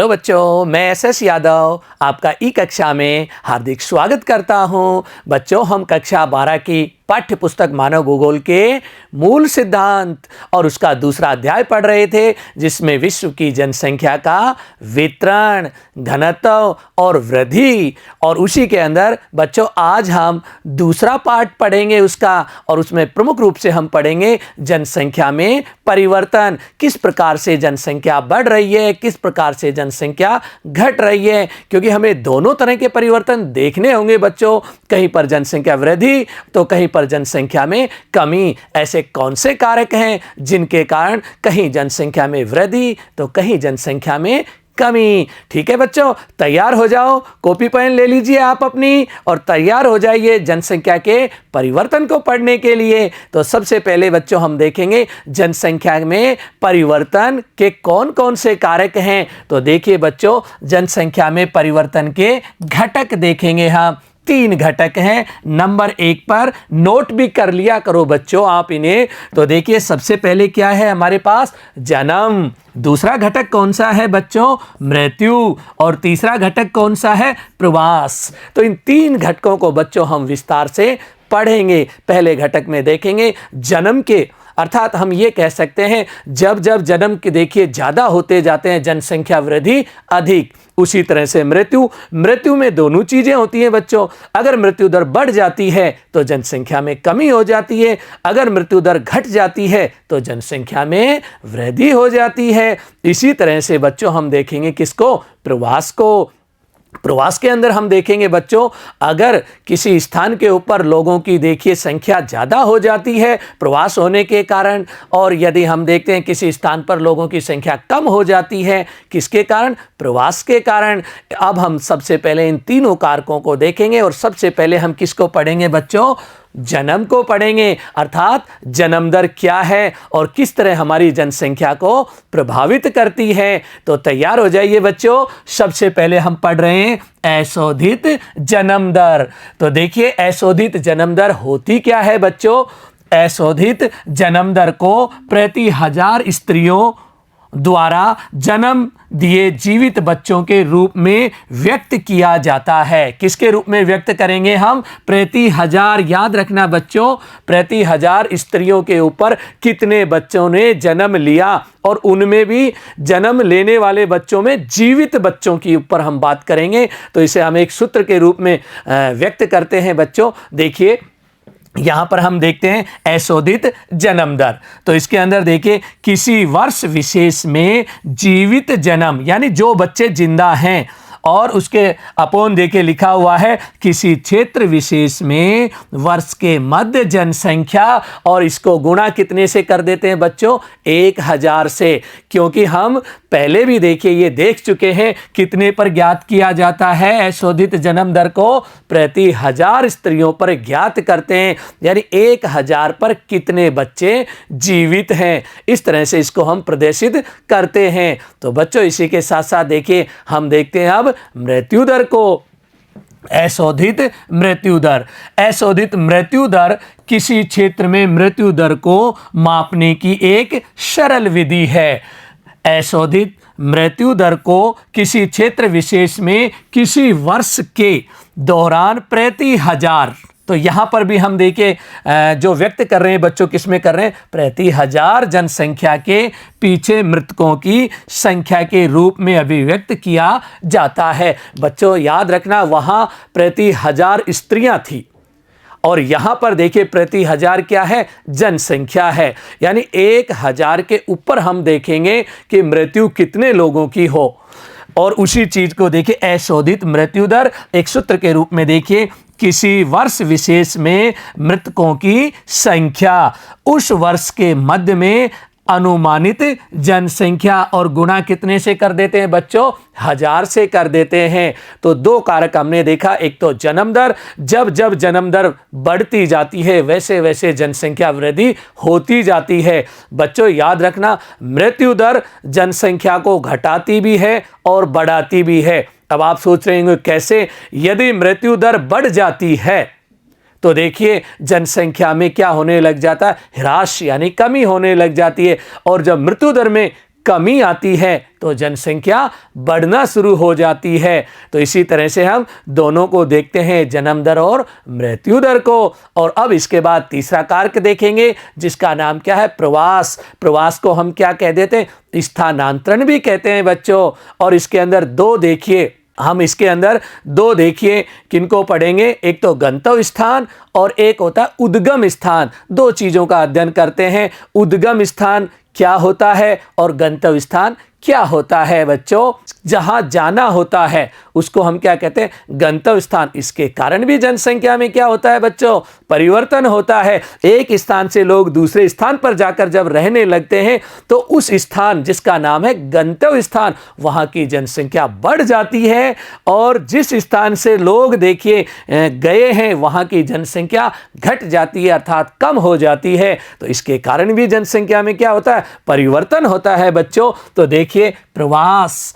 Hello बच्चों, मैं S Yadav आपका ई कक्षा में हार्दिक स्वागत करता हूं। बच्चों, हम कक्षा 12 की पाठ्य पुस्तक मानव भूगोल के मूल सिद्धांत और उसका दूसरा अध्याय पढ़ रहे थे, जिसमें विश्व की जनसंख्या का वितरण, घनत्व और वृद्धि। और उसी के अंदर बच्चों आज हम दूसरा पार्ट पढ़ेंगे उसका, और उसमें प्रमुख रूप से हम पढ़ेंगे जनसंख्या में परिवर्तन। किस प्रकार से जनसंख्या बढ़ रही है, किस प्रकार से जनसंख्या घट रही है, क्योंकि हमें दोनों तरह के परिवर्तन देखने होंगे बच्चों। कहीं पर जनसंख्या वृद्धि तो कहीं पर जनसंख्या में कमी। ऐसे कौन से कारक हैं जिनके कारण कहीं जनसंख्या में वृद्धि तो कहीं जनसंख्या में कमी। ठीक है बच्चों, तैयार हो जाओ, कॉपी पेन ले लीजिए आप अपनी और तैयार हो जाइए जनसंख्या के परिवर्तन को पढ़ने के लिए। तो सबसे पहले बच्चों हम देखेंगे जनसंख्या में परिवर्तन के कौन कौन से कारक हैं। तो देखिए बच्चों, जनसंख्या में परिवर्तन के घटक देखेंगे हम। 3 घटक हैं। नंबर 1 पर नोट भी कर लिया करो बच्चों आप इन्हें। तो देखिए सबसे पहले क्या है हमारे पास, जन्म। दूसरा घटक कौन सा है बच्चों, मृत्यु। और तीसरा घटक कौन सा है, प्रवास। तो इन 3 घटकों को बच्चों हम विस्तार से पढ़ेंगे। पहले घटक में देखेंगे जन्म के, अर्थात हम ये कह सकते हैं जब जब जन्म के देखिए ज़्यादा होते जाते हैं जनसंख्या वृद्धि अधिक। उसी तरह से मृत्यु में दोनों चीज़ें होती हैं बच्चों। अगर मृत्यु दर बढ़ जाती है तो जनसंख्या में कमी हो जाती है, अगर मृत्यु दर घट जाती है तो जनसंख्या में वृद्धि हो जाती है। इसी तरह से बच्चों हम देखेंगे किसको, प्रवास को। प्रवास के अंदर हम देखेंगे बच्चों, अगर किसी स्थान के ऊपर लोगों की देखिए संख्या ज़्यादा हो जाती है प्रवास होने के कारण, और यदि हम देखते हैं किसी स्थान पर लोगों की संख्या कम हो जाती है, किसके कारण, प्रवास के कारण। अब हम सबसे पहले इन तीनों कारकों को देखेंगे और सबसे पहले हम किसको पढ़ेंगे बच्चों, जन्म को पढ़ेंगे। अर्थात जन्म दर क्या है और किस तरह हमारी जनसंख्या को प्रभावित करती है। तो तैयार हो जाइए बच्चों, सबसे पहले हम पढ़ रहे हैं अशोधित जन्म दर। तो देखिए अशोधित जन्म दर होती क्या है बच्चों। अशोधित जन्म दर को प्रति 1000 स्त्रियों द्वारा जन्म दिए जीवित बच्चों के रूप में व्यक्त किया जाता है। किसके रूप में व्यक्त करेंगे हम, प्रति 1000। याद रखना बच्चों, प्रति 1000 स्त्रियों के ऊपर कितने बच्चों ने जन्म लिया, और उनमें भी जन्म लेने वाले बच्चों में जीवित बच्चों की ऊपर हम बात करेंगे। तो इसे हम एक सूत्र के रूप में व्यक्त करते हैं बच्चों। देखिए यहां पर हम देखते हैं अशोधित जन्म दर। तो इसके अंदर देखिए किसी वर्ष विशेष में जीवित जन्म, यानी जो बच्चे जिंदा हैं, और उसके अपोन देखिए लिखा हुआ है किसी क्षेत्र विशेष में वर्ष के मध्य जनसंख्या, और इसको गुणा कितने से कर देते हैं बच्चों, 1000 से। क्योंकि हम पहले भी देखिए ये देख चुके हैं कितने पर ज्ञात किया जाता है अशोधित जन्म दर को, प्रति 1000 स्त्रियों पर ज्ञात करते हैं, यानी 1000 पर कितने बच्चे जीवित हैं। इस तरह से इसको हम प्रदर्शित करते हैं। तो बच्चों इसी के साथ साथ देखिए हम देखते हैं अब मृत्यु दर को। अशोधित मृत्यु दर, अशोधित मृत्यु दर किसी क्षेत्र में मृत्यु दर को मापने की एक सरल विधि है। अशोधित मृत्यु दर को किसी क्षेत्र विशेष में किसी वर्ष के दौरान प्रति 1000, तो यहाँ पर भी हम देखिए जो व्यक्त कर रहे हैं बच्चों, किस में कर रहे हैं, प्रति 1000 जनसंख्या के पीछे मृतकों की संख्या के रूप में अभिव्यक्त किया जाता है। बच्चों याद रखना, वहाँ प्रति 1000 स्त्रियां थी, और यहां पर देखिए प्रति 1000 क्या है, जनसंख्या है। यानी 1000 के ऊपर हम देखेंगे कि मृत्यु कितने लोगों की हो। और उसी चीज को देखिए अशोधित मृत्यु दर एक सूत्र के रूप में देखिए, किसी वर्ष विशेष में मृतकों की संख्या उस वर्ष के मध्य में अनुमानित जनसंख्या, और गुणा कितने से कर देते हैं बच्चों, 1000 से कर देते हैं। तो 2 कारक हमने देखा, एक तो जन्म दर, जब जब जन्म दर बढ़ती जाती है वैसे वैसे जनसंख्या वृद्धि होती जाती है। बच्चों याद रखना, मृत्यु दर जनसंख्या को घटाती भी है और बढ़ाती भी है। अब आप सोच रहे होंगे कैसे, यदि मृत्यु दर बढ़ जाती है तो देखिए जनसंख्या में क्या होने लग जाता है, ह्रास यानी कमी होने लग जाती है। और जब मृत्यु दर में कमी आती है तो जनसंख्या बढ़ना शुरू हो जाती है। तो इसी तरह से हम दोनों को देखते हैं, जन्म दर और मृत्यु दर को। और अब इसके बाद तीसरा कारक देखेंगे जिसका नाम क्या है, प्रवास। प्रवास को हम क्या कह देते हैं, स्थानांतरण भी कहते हैं बच्चों। और इसके अंदर दो देखिए, हम इसके अंदर दो देखिए किनको पढ़ेंगे, एक तो गंतव्य स्थान और एक होता है उद्गम स्थान। दो चीज़ों का अध्ययन करते हैं, उद्गम स्थान क्या होता है और गंतव्य स्थान क्या होता है बच्चों। जहां जाना होता है उसको हम क्या कहते हैं, गंतव्य स्थान। इसके कारण भी जनसंख्या में क्या होता है बच्चों, परिवर्तन होता है। एक स्थान से लोग दूसरे स्थान पर जाकर जब रहने लगते हैं तो उस स्थान जिसका नाम है गंतव्य स्थान, वहां की जनसंख्या बढ़ जाती है। और जिस स्थान से लोग देखिए गए हैं वहां की जनसंख्या घट जाती है, अर्थात कम हो जाती है। तो इसके कारण भी जनसंख्या में क्या होता है, परिवर्तन होता है बच्चों। तो देखिए प्रवास,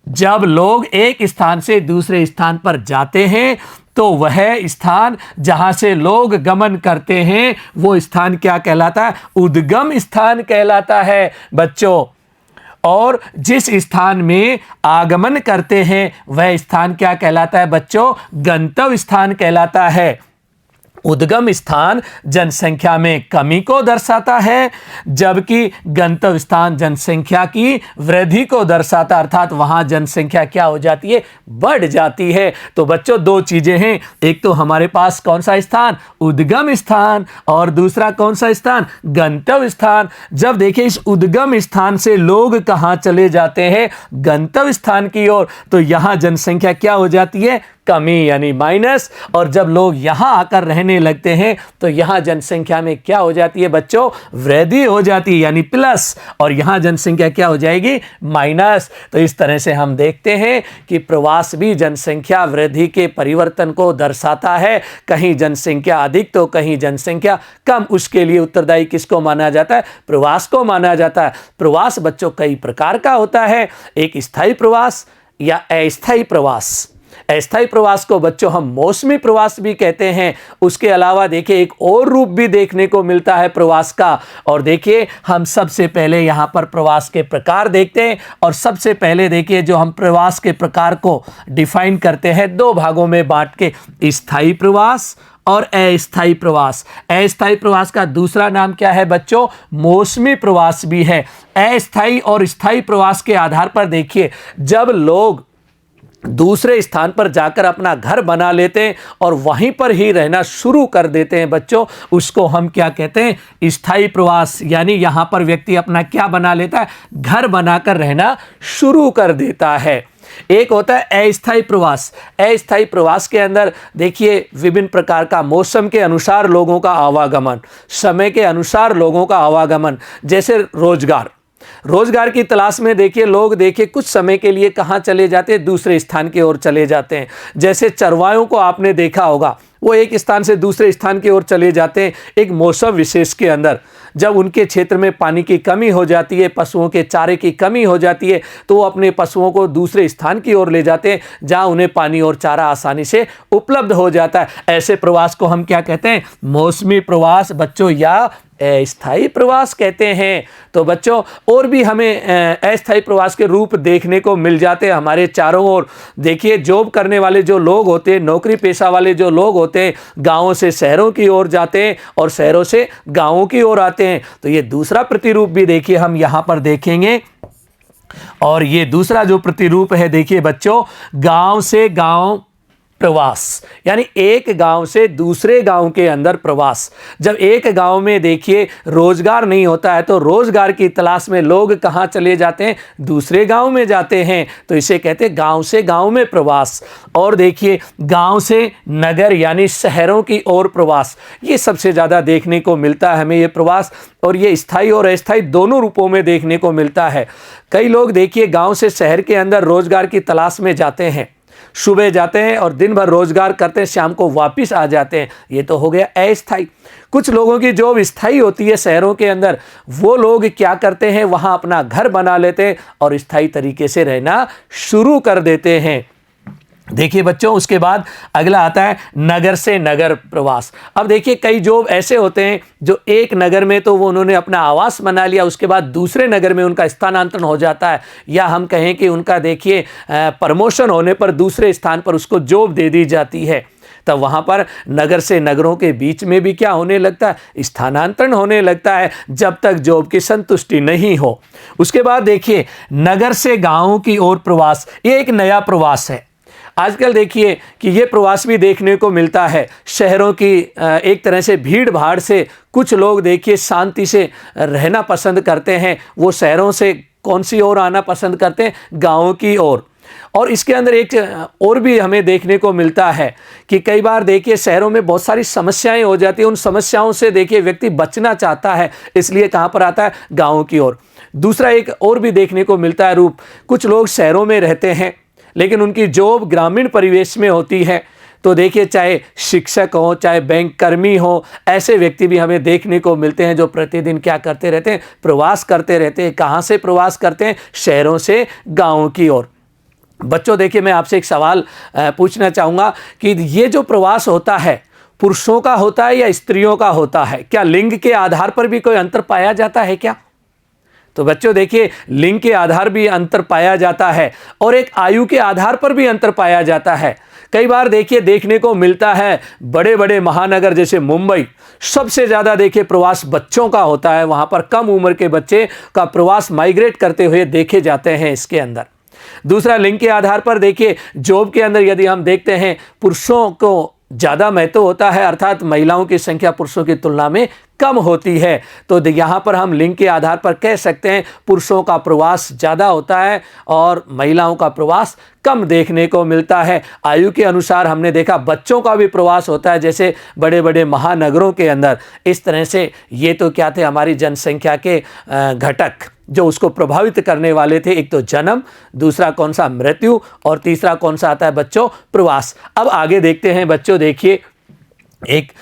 जब लोग एक स्थान से दूसरे स्थान पर जाते हैं तो वह स्थान जहां से लोग गमन करते हैं वो स्थान क्या कहलाता है, उद्गम स्थान कहलाता है बच्चों। और जिस स्थान में आगमन करते हैं वह स्थान क्या कहलाता है बच्चों, गंतव्य स्थान कहलाता है। उद्गम स्थान जनसंख्या में कमी को दर्शाता है, जबकि गंतव्य स्थान जनसंख्या की वृद्धि को दर्शाता, अर्थात वहां जनसंख्या क्या हो जाती है, बढ़ जाती है। तो बच्चों दो चीजें हैं, एक तो हमारे पास कौन सा स्थान, उद्गम स्थान, और दूसरा कौन सा स्थान, गंतव्य स्थान। जब देखिए इस उद्गम स्थान से लोग कहां चले जाते हैं, गंतव्य स्थान की ओर, तो यहां जनसंख्या क्या हो जाती है, कमी यानी माइनस। और जब लोग यहां आकर रहने लगते हैं तो यहां जनसंख्या में क्या हो जाती है बच्चों, वृद्धि हो जाती है यानी प्लस, और यहां जनसंख्या क्या हो जाएगी, माइनस। तो इस तरह से हम देखते हैं कि प्रवास भी जनसंख्या वृद्धि के परिवर्तन को दर्शाता है। कहीं जनसंख्या अधिक तो कहीं जनसंख्या कम, उसके लिए उत्तरदायी किसको माना जाता है, प्रवास को माना जाता है। प्रवास बच्चों कई प्रकार का होता है, एक स्थायी प्रवास या अस्थायी प्रवास। अस्थायी प्रवास को बच्चों हम मौसमी प्रवास भी कहते हैं। उसके अलावा देखिए एक और रूप भी देखने को मिलता है प्रवास का। और देखिए हम सबसे पहले यहाँ पर प्रवास के प्रकार देखते हैं। और सबसे पहले देखिए जो हम प्रवास के प्रकार को डिफाइन करते हैं दो भागों में बांट के, स्थायी प्रवास और अस्थायी प्रवास। अस्थायी प्रवास का दूसरा नाम क्या है बच्चों, मौसमी प्रवास भी है। अस्थायी और स्थायी प्रवास के आधार पर देखिए जब लोग दूसरे स्थान पर जाकर अपना घर बना लेते हैं और वहीं पर ही रहना शुरू कर देते हैं बच्चों, उसको हम क्या कहते हैं, स्थायी प्रवास। यानी यहां पर व्यक्ति अपना क्या बना लेता है, घर बनाकर रहना शुरू कर देता है। एक होता है अस्थायी प्रवास। अस्थायी प्रवास के अंदर देखिए विभिन्न प्रकार का, मौसम के अनुसार लोगों का आवागमन, समय के अनुसार लोगों का आवागमन, जैसे रोजगार की तलाश में देखिए लोग देखिए कुछ समय के लिए कहां चले जाते हैं, दूसरे स्थान की ओर चले जाते हैं। जैसे चरवाहों को आपने देखा होगा, वो एक स्थान से दूसरे स्थान की ओर चले जाते हैं एक मौसम विशेष के अंदर। जब उनके क्षेत्र में पानी की कमी हो जाती है, पशुओं के चारे की कमी हो जाती है, तो वो अपने पशुओं को दूसरे स्थान की ओर ले जाते हैं जहां उन्हें पानी और चारा आसानी से उपलब्ध हो जाता है। ऐसे प्रवास को हम क्या कहते हैं, मौसमी प्रवास बच्चों या अस्थायी प्रवास कहते हैं। तो बच्चों और भी हमें अस्थायी प्रवास के रूप देखने को मिल जाते हैं हमारे चारों ओर। देखिए जॉब करने वाले जो लोग होते हैं, नौकरी पेशा वाले जो लोग होते हैं, गांवों से शहरों की ओर जाते हैं और शहरों से गांवों की ओर आते हैं। तो ये दूसरा प्रतिरूप भी देखिए हम यहां पर देखेंगे। और ये दूसरा जो प्रतिरूप है देखिए बच्चों, गांव से गांव प्रवास, यानी एक गांव से दूसरे गांव के अंदर प्रवास। जब एक गांव में देखिए रोजगार नहीं होता है तो रोजगार की तलाश में लोग कहां चले जाते हैं, दूसरे गांव में जाते हैं। तो इसे कहते हैं गांव से गांव में प्रवास। और देखिए गांव से नगर यानी शहरों की ओर प्रवास, ये सबसे ज़्यादा देखने को मिलता है हमें ये प्रवास। और ये स्थायी और अस्थायी दोनों रूपों में देखने को मिलता है। कई लोग देखिए गांव से शहर के अंदर रोजगार की तलाश में जाते हैं, सुबह जाते हैं और दिन भर रोजगार करते हैं, शाम को वापस आ जाते हैं। ये तो हो गया अस्थायी। कुछ लोगों की जॉब स्थायी होती है शहरों के अंदर, वो लोग क्या करते हैं, वहां अपना घर बना लेते हैं और स्थायी तरीके से रहना शुरू कर देते हैं। देखिए बच्चों, उसके बाद अगला आता है नगर से नगर प्रवास। अब देखिए कई जॉब ऐसे होते हैं जो एक नगर में तो वो उन्होंने अपना आवास बना लिया, उसके बाद दूसरे नगर में उनका स्थानांतरण हो जाता है, या हम कहें कि उनका देखिए प्रमोशन होने पर दूसरे स्थान पर उसको जॉब दे दी जाती है। तब वहाँ पर नगर से नगरों के बीच में भी क्या होने लगता है, स्थानांतरण होने लगता है, जब तक जॉब की संतुष्टि नहीं हो। उसके बाद देखिए नगर से गाँव की ओर प्रवास, ये एक नया प्रवास है। आजकल देखिए कि ये प्रवास भी देखने को मिलता है। शहरों की एक तरह से भीड़ भाड़ से कुछ लोग देखिए शांति से रहना पसंद करते हैं, वो शहरों से कौन सी ओर आना पसंद करते हैं, गाँव की ओर। और इसके अंदर एक और भी हमें देखने को मिलता है कि कई बार देखिए शहरों में बहुत सारी समस्याएं हो जाती हैं, उन समस्याओं से देखिए व्यक्ति बचना चाहता है, इसलिए कहाँ पर आता है, गाँव की ओर। दूसरा एक और भी देखने को मिलता है रूप, कुछ लोग शहरों में रहते हैं लेकिन उनकी जॉब ग्रामीण परिवेश में होती है। तो देखिए चाहे शिक्षक हो, चाहे बैंक कर्मी हो, ऐसे व्यक्ति भी हमें देखने को मिलते हैं जो प्रतिदिन क्या करते रहते हैं, प्रवास करते रहते हैं। कहाँ से प्रवास करते हैं, शहरों से गाँव की ओर। बच्चों देखिए मैं आपसे एक सवाल पूछना चाहूँगा कि ये जो प्रवास होता है पुरुषों का होता है या स्त्रियों का होता है? क्या लिंग के आधार पर भी कोई अंतर पाया जाता है क्या? तो बच्चों देखिए लिंग के आधार भी अंतर पाया जाता है और एक आयु के आधार पर भी अंतर पाया जाता है। कई बार देखिए देखने को मिलता है बड़े बड़े महानगर जैसे मुंबई, सबसे ज़्यादा देखिए प्रवास बच्चों का होता है। वहाँ पर कम उम्र के बच्चे का प्रवास माइग्रेट करते हुए देखे जाते हैं इसके अंदर। दूसरा लिंग के आधार पर देखिए जॉब के अंदर यदि हम देखते हैं पुरुषों को ज़्यादा महत्व होता है, अर्थात महिलाओं की संख्या पुरुषों की तुलना में कम होती है। तो यहाँ पर हम लिंग के आधार पर कह सकते हैं पुरुषों का प्रवास ज़्यादा होता है और महिलाओं का प्रवास कम देखने को मिलता है। आयु के अनुसार हमने देखा बच्चों का भी प्रवास होता है, जैसे बड़े बड़े महानगरों के अंदर। इस तरह से ये तो क्या थे, हमारी जनसंख्या के घटक जो उसको प्रभावित करने वाले थे। एक तो जन्म, दूसरा कौन सा, मृत्यु, और तीसरा कौन सा आता है बच्चों, प्रवास। अब आगे देखते हैं बच्चों, देखिए एक,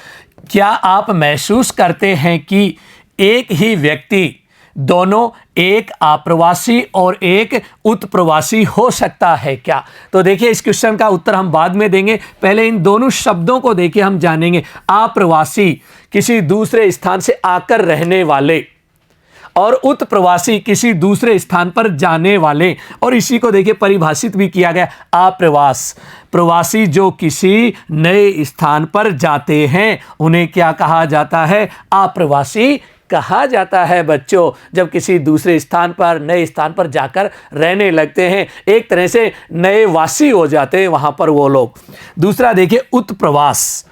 क्या आप महसूस करते हैं कि एक ही व्यक्ति दोनों, एक आप्रवासी और एक उत्प्रवासी हो सकता है क्या? तो देखिए इस क्वेश्चन का उत्तर हम बाद में देंगे, पहले इन दोनों शब्दों को देखिए हम जानेंगे। आप्रवासी किसी दूसरे स्थान से आकर रहने वाले और उत्प्रवासी किसी दूसरे स्थान पर जाने वाले। और इसी को देखिए परिभाषित भी किया गया, आप्रवास, प्रवासी जो किसी नए स्थान पर जाते हैं उन्हें क्या कहा जाता है, आप्रवासी कहा जाता है बच्चों। जब किसी दूसरे स्थान पर, नए स्थान पर जाकर रहने लगते हैं, एक तरह से नए वासी हो जाते हैं वहां पर वो लोग। दूसरा देखिए उत्प्रवास,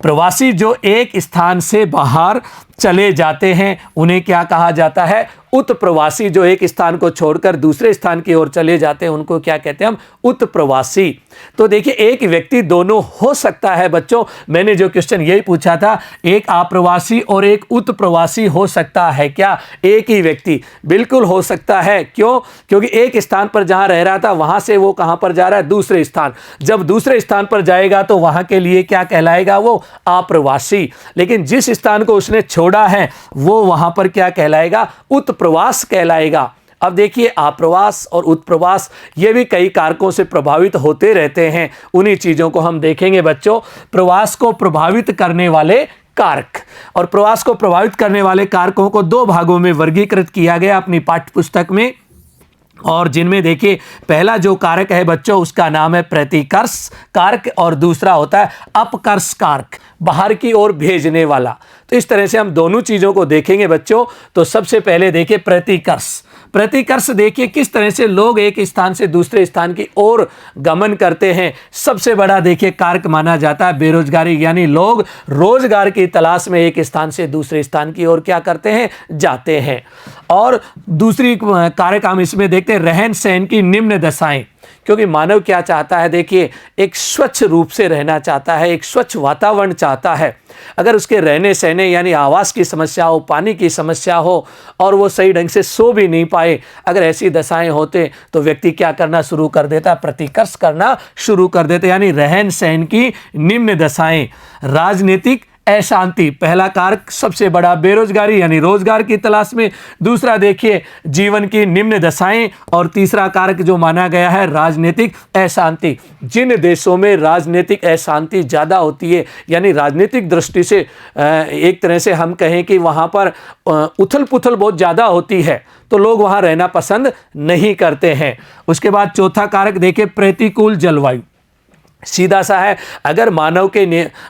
प्रवासी जो एक स्थान से बाहर चले जाते हैं उन्हें क्या कहा जाता है, उत्प्रवासी। जो एक स्थान को छोड़कर दूसरे स्थान की ओर चले जाते हैं उनको क्या कहते हैं हम, उत्प्रवासी। तो देखिए एक व्यक्ति दोनों हो सकता है बच्चों। मैंने जो क्वेश्चन यही पूछा था, एक आप्रवासी और एक उत्प्रवासी हो सकता है क्या? एक ही व्यक्ति बिल्कुल हो सकता है। क्यों? क्योंकि एक स्थान पर जहां रह रहा था वहां से वो कहां पर जा रहा है, दूसरे स्थान। जब दूसरे स्थान पर जाएगा तो वहां के लिए क्या कहलाएगा, वो आप्रवासी। लेकिन जिस स्थान को उसने छोड़ा है वो वहां पर क्या कहलाएगा, उत्प्रवास कहलाएगा। अब देखिए आप्रवास और उत्प्रवास ये भी कई कारकों से प्रभावित होते रहते हैं, उन्हीं चीजों को हम देखेंगे बच्चों। प्रवास को प्रभावित करने वाले कारक, और प्रवास को प्रभावित करने वाले कारकों को दो भागों में वर्गीकृत किया गया अपनी पाठ्य पुस्तक में, और जिनमें देखिए पहला जो कारक है बच्चों उसका नाम है प्रतिकर्ष कारक, और दूसरा होता है अपकर्ष कारक, बाहर की ओर भेजने वाला। तो इस तरह से हम दोनों चीजों को देखेंगे बच्चों। तो सबसे पहले देखिए प्रतिकर्ष। प्रतिकर्ष देखिए किस तरह से लोग एक स्थान से दूसरे स्थान की ओर गमन करते हैं। सबसे बड़ा देखिए कारक माना जाता है बेरोजगारी, यानी लोग रोजगार की तलाश में एक स्थान से दूसरे स्थान की ओर क्या करते हैं, जाते हैं। और दूसरी कारक हम इसमें देखते हैं रहन सहन की निम्न दशाएं, क्योंकि मानव क्या चाहता है, देखिए एक स्वच्छ रूप से रहना चाहता है, एक स्वच्छ वातावरण चाहता है। अगर उसके रहने सहने यानी आवास की समस्या हो, पानी की समस्या हो, और वो सही ढंग से सो भी नहीं पाए, अगर ऐसी दशाएं होते तो व्यक्ति क्या करना शुरू कर देता, प्रतिकर्ष करना शुरू कर देते, यानी रहन सहन की निम्न दशाएं। राजनीतिक अशांति, पहला कारक सबसे बड़ा बेरोजगारी यानी रोजगार की तलाश में, दूसरा देखिए जीवन की निम्न दशाएं, और तीसरा कारक जो माना गया है राजनीतिक अशांति। जिन देशों में राजनीतिक अशांति ज़्यादा होती है यानी राजनीतिक दृष्टि से एक तरह से हम कहें कि वहाँ पर उथल पुथल बहुत ज़्यादा होती है, तो लोग वहाँ रहना पसंद नहीं करते हैं। उसके बाद चौथा कारक देखिए प्रतिकूल जलवायु। सीधा सा है, अगर मानव के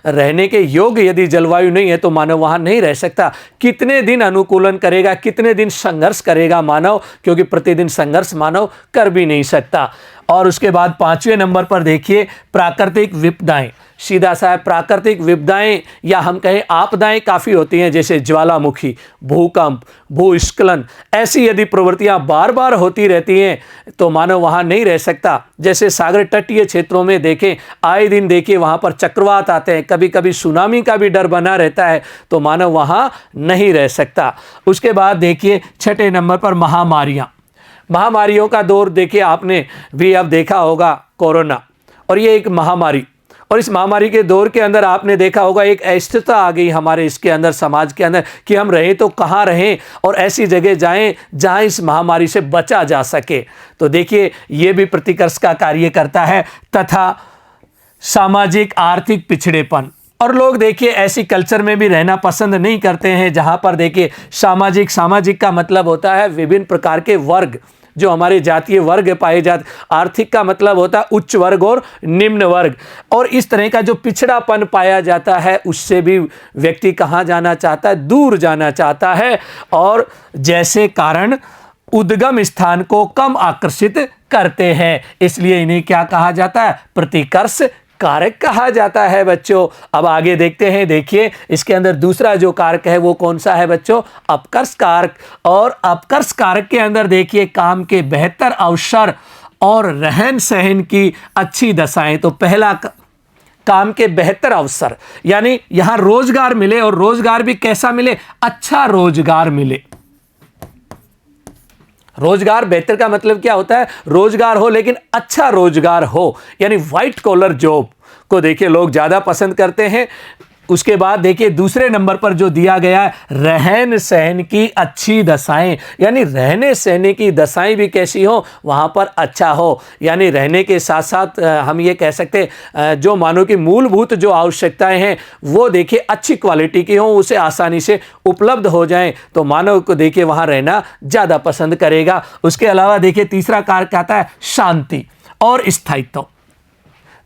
रहने के योग्य यदि जलवायु नहीं है तो मानव वहाँ नहीं रह सकता। कितने दिन अनुकूलन करेगा, कितने दिन संघर्ष करेगा मानव, क्योंकि प्रतिदिन संघर्ष मानव कर भी नहीं सकता। और उसके बाद 5वें नंबर पर देखिए प्राकृतिक विपदाएं। सीधा सा है, प्राकृतिक विपदाएं या हम कहें आपदाएं काफ़ी होती हैं, जैसे ज्वालामुखी, भूकंप, भूस्खलन, ऐसी यदि प्रवृत्तियां बार बार होती रहती हैं तो मानव वहां नहीं रह सकता। जैसे सागर तटीय क्षेत्रों में देखें, आए दिन देखिए वहां पर चक्रवात आते हैं, कभी कभी सुनामी का भी डर बना रहता है, तो मानव वहां नहीं रह सकता। उसके बाद देखिए 6ठे नंबर पर महामारियां। महामारियों का दौर देखिए आपने भी अब देखा होगा, कोरोना, और ये एक महामारी, और इस महामारी के दौर के अंदर आपने देखा होगा एक अस्थिरता आ गई हमारे इसके अंदर, समाज के अंदर, कि हम रहें तो कहाँ रहें और ऐसी जगह जाएं जहां इस महामारी से बचा जा सके। तो देखिए ये भी प्रतिकर्ष का कार्य करता है। तथा सामाजिक आर्थिक पिछड़ेपन, और लोग देखिए ऐसी कल्चर में भी रहना पसंद नहीं करते हैं जहां पर देखिए सामाजिक का मतलब होता है विभिन्न प्रकार के वर्ग, जो हमारे जातीय वर्ग पाए जाते। आर्थिक का मतलब होता है उच्च वर्ग और निम्न वर्ग, और इस तरह का जो पिछड़ापन पाया जाता है उससे भी व्यक्ति कहाँ जाना चाहता है, दूर जाना चाहता है, और जैसे कारण उद्गम स्थान को कम आकर्षित करते हैं, इसलिए इन्हें क्या कहा जाता है, प्रतिकर्ष कारक कहा जाता है बच्चों। अब आगे देखते हैं, देखिए इसके अंदर दूसरा जो कारक है वो कौन सा है बच्चों, अपकर्ष कारक। और अपकर्ष कारक के अंदर देखिए काम के बेहतर अवसर और रहन सहन की अच्छी दशाएं। तो पहला काम के बेहतर अवसर, यानी यहां रोजगार मिले, और रोजगार भी कैसा मिले, अच्छा रोजगार मिले। रोजगार बेहतर का मतलब क्या होता है, रोजगार हो लेकिन अच्छा रोजगार हो, यानी व्हाइट कॉलर जॉब को देखिए लोग ज़्यादा पसंद करते हैं। उसके बाद देखिए दूसरे नंबर पर जो दिया गया है, रहन सहन की अच्छी दशाएं, यानी रहने सहने की दशाएं भी कैसी हो, वहाँ पर अच्छा हो। यानी रहने के साथ साथ हम ये कह सकते हैं जो मानव की मूलभूत जो आवश्यकताएं हैं वो देखिए अच्छी क्वालिटी की हो, उसे आसानी से उपलब्ध हो जाएं, तो मानव को देखिए वहाँ रहना ज़्यादा पसंद करेगा। उसके अलावा देखिए तीसरा कारक आता है शांति और स्थायित्व।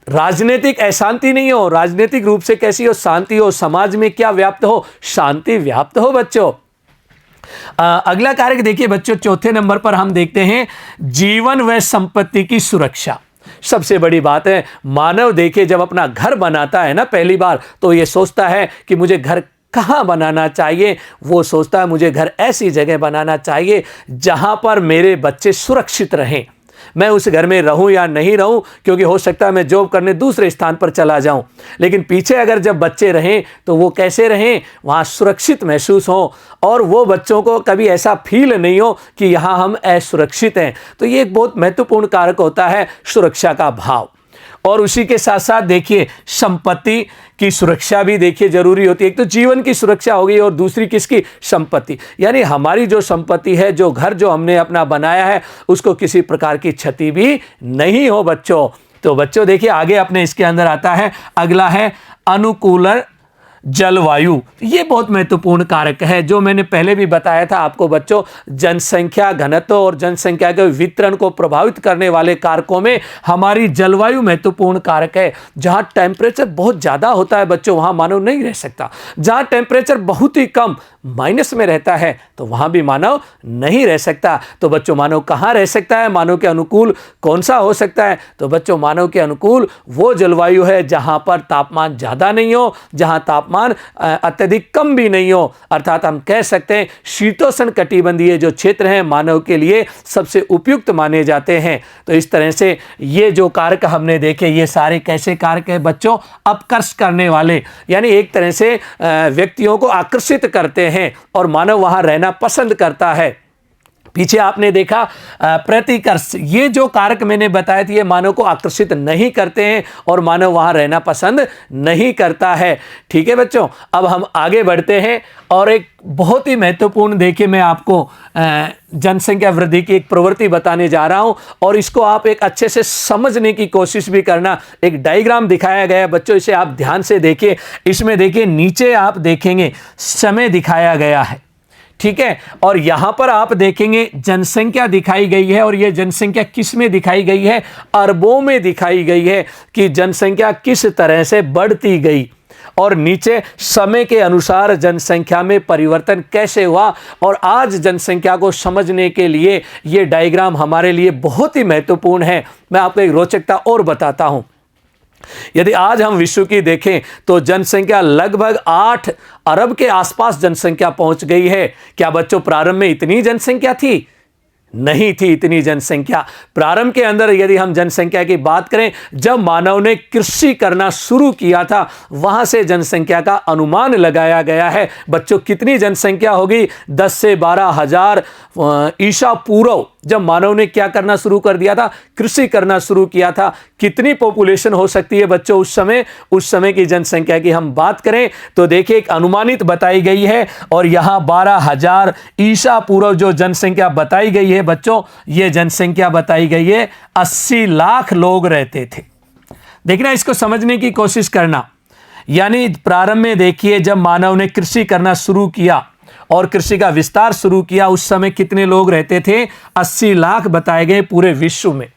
राजनीतिक अशांति नहीं हो, राजनीतिक रूप से कैसी हो, शांति हो, समाज में क्या व्याप्त हो, शांति व्याप्त हो बच्चों। अगला कारक देखिए बच्चों, चौथे नंबर पर हम देखते हैं जीवन व संपत्ति की सुरक्षा। सबसे बड़ी बात है, मानव देखिए जब अपना घर बनाता है ना पहली बार, तो ये सोचता है कि मुझे घर कहाँ बनाना चाहिए, वो सोचता है मुझे घर ऐसी जगह बनाना चाहिए जहां पर मेरे बच्चे सुरक्षित रहें। मैं उस घर में रहूं या नहीं रहूं, क्योंकि हो सकता है मैं जॉब करने दूसरे स्थान पर चला जाऊं, लेकिन पीछे अगर जब बच्चे रहें तो वो कैसे रहें, वहां सुरक्षित महसूस हो, और वो बच्चों को कभी ऐसा फील नहीं हो कि यहाँ हम असुरक्षित हैं। तो ये एक बहुत महत्वपूर्ण कारक होता है सुरक्षा का भाव। और उसी के साथ साथ देखिए संपत्ति की सुरक्षा भी देखिए जरूरी होती है। एक तो जीवन की सुरक्षा हो गई और दूसरी किसकी, संपत्ति, यानी हमारी जो संपत्ति है, जो घर जो हमने अपना बनाया है, उसको किसी प्रकार की क्षति भी नहीं हो बच्चों। तो बच्चों देखिए आगे अपने इसके अंदर आता है, अगला है अनुकूल जलवायु। ये बहुत महत्वपूर्ण कारक है, जो मैंने पहले भी बताया था आपको बच्चों, जनसंख्या घनत्व और जनसंख्या के वितरण को प्रभावित करने वाले कारकों में हमारी जलवायु महत्वपूर्ण कारक है। जहां टेम्परेचर बहुत ज़्यादा होता है बच्चों, वहां मानव नहीं रह सकता। जहां टेम्परेचर बहुत ही कम माइनस में रहता है, तो वहां भी मानव नहीं रह सकता। तो बच्चों मानव कहाँ रह सकता है, मानव के अनुकूल कौन सा हो सकता है, तो बच्चों मानव के अनुकूल वो जलवायु है जहां पर तापमान ज़्यादा नहीं हो, जहां तापमान अत्यधिक कम भी नहीं हो, अर्थात हम कह सकते हैं शीतोष्ण कटिबंधीय जो क्षेत्र हैं मानव के लिए सबसे उपयुक्त माने जाते हैं। तो इस तरह से ये जो कारक हमने देखे, ये सारे कैसे कारक हैं बच्चों, अपकर्ष करने वाले, यानी एक तरह से व्यक्तियों को आकर्षित करते हैं और मानव वहां रहना पसंद करता है। पीछे आपने देखा प्रतिकर्ष, ये जो कारक मैंने बताए थे ये मानव को आकर्षित नहीं करते हैं और मानव वहां रहना पसंद नहीं करता है। ठीक है बच्चों, अब हम आगे बढ़ते हैं और एक बहुत ही महत्वपूर्ण, देखिए मैं आपको जनसंख्या वृद्धि की एक प्रवृत्ति बताने जा रहा हूं और इसको आप एक अच्छे से समझने की कोशिश भी करना। एक डायग्राम दिखाया गया है बच्चों, इसे आप ध्यान से देखिए। इसमें देखिए नीचे आप देखेंगे समय दिखाया गया है, ठीक है, और यहां पर आप देखेंगे जनसंख्या दिखाई गई है और यह जनसंख्या किस में दिखाई गई है, अरबों में दिखाई गई है कि जनसंख्या किस तरह से बढ़ती गई, और नीचे समय के अनुसार जनसंख्या में परिवर्तन कैसे हुआ। और आज जनसंख्या को समझने के लिए यह डायग्राम हमारे लिए बहुत ही महत्वपूर्ण है। मैं आपको एक रोचकता और बताता हूं। यदि आज हम विश्व की देखें तो जनसंख्या लगभग 8 अरब के आसपास जनसंख्या पहुंच गई है। क्या बच्चों प्रारंभ में इतनी जनसंख्या थी? नहीं थी इतनी जनसंख्या। प्रारंभ के अंदर यदि हम जनसंख्या की बात करें, जब मानव ने कृषि करना शुरू किया था वहां से जनसंख्या का अनुमान लगाया गया है। बच्चों कितनी जनसंख्या होगी? 10 से 12 हजार ईसा पूर्व जब मानव ने क्या करना शुरू कर दिया था, कृषि करना शुरू किया था। कितनी पॉपुलेशन हो सकती है बच्चों उस समय की जनसंख्या की हम बात करें तो देखिए एक अनुमानित बताई गई है और यहां 12,000 ईसा पूर्व जो जनसंख्या बताई गई है बच्चों, यह जनसंख्या बताई गई है 80 लाख लोग रहते थे। देखना, इसको समझने की कोशिश करना। यानी प्रारंभ में देखिए जब मानव ने कृषि करना शुरू किया और कृषि का विस्तार शुरू किया उस समय कितने लोग रहते थे? 80 लाख बताए गए पूरे विश्व में।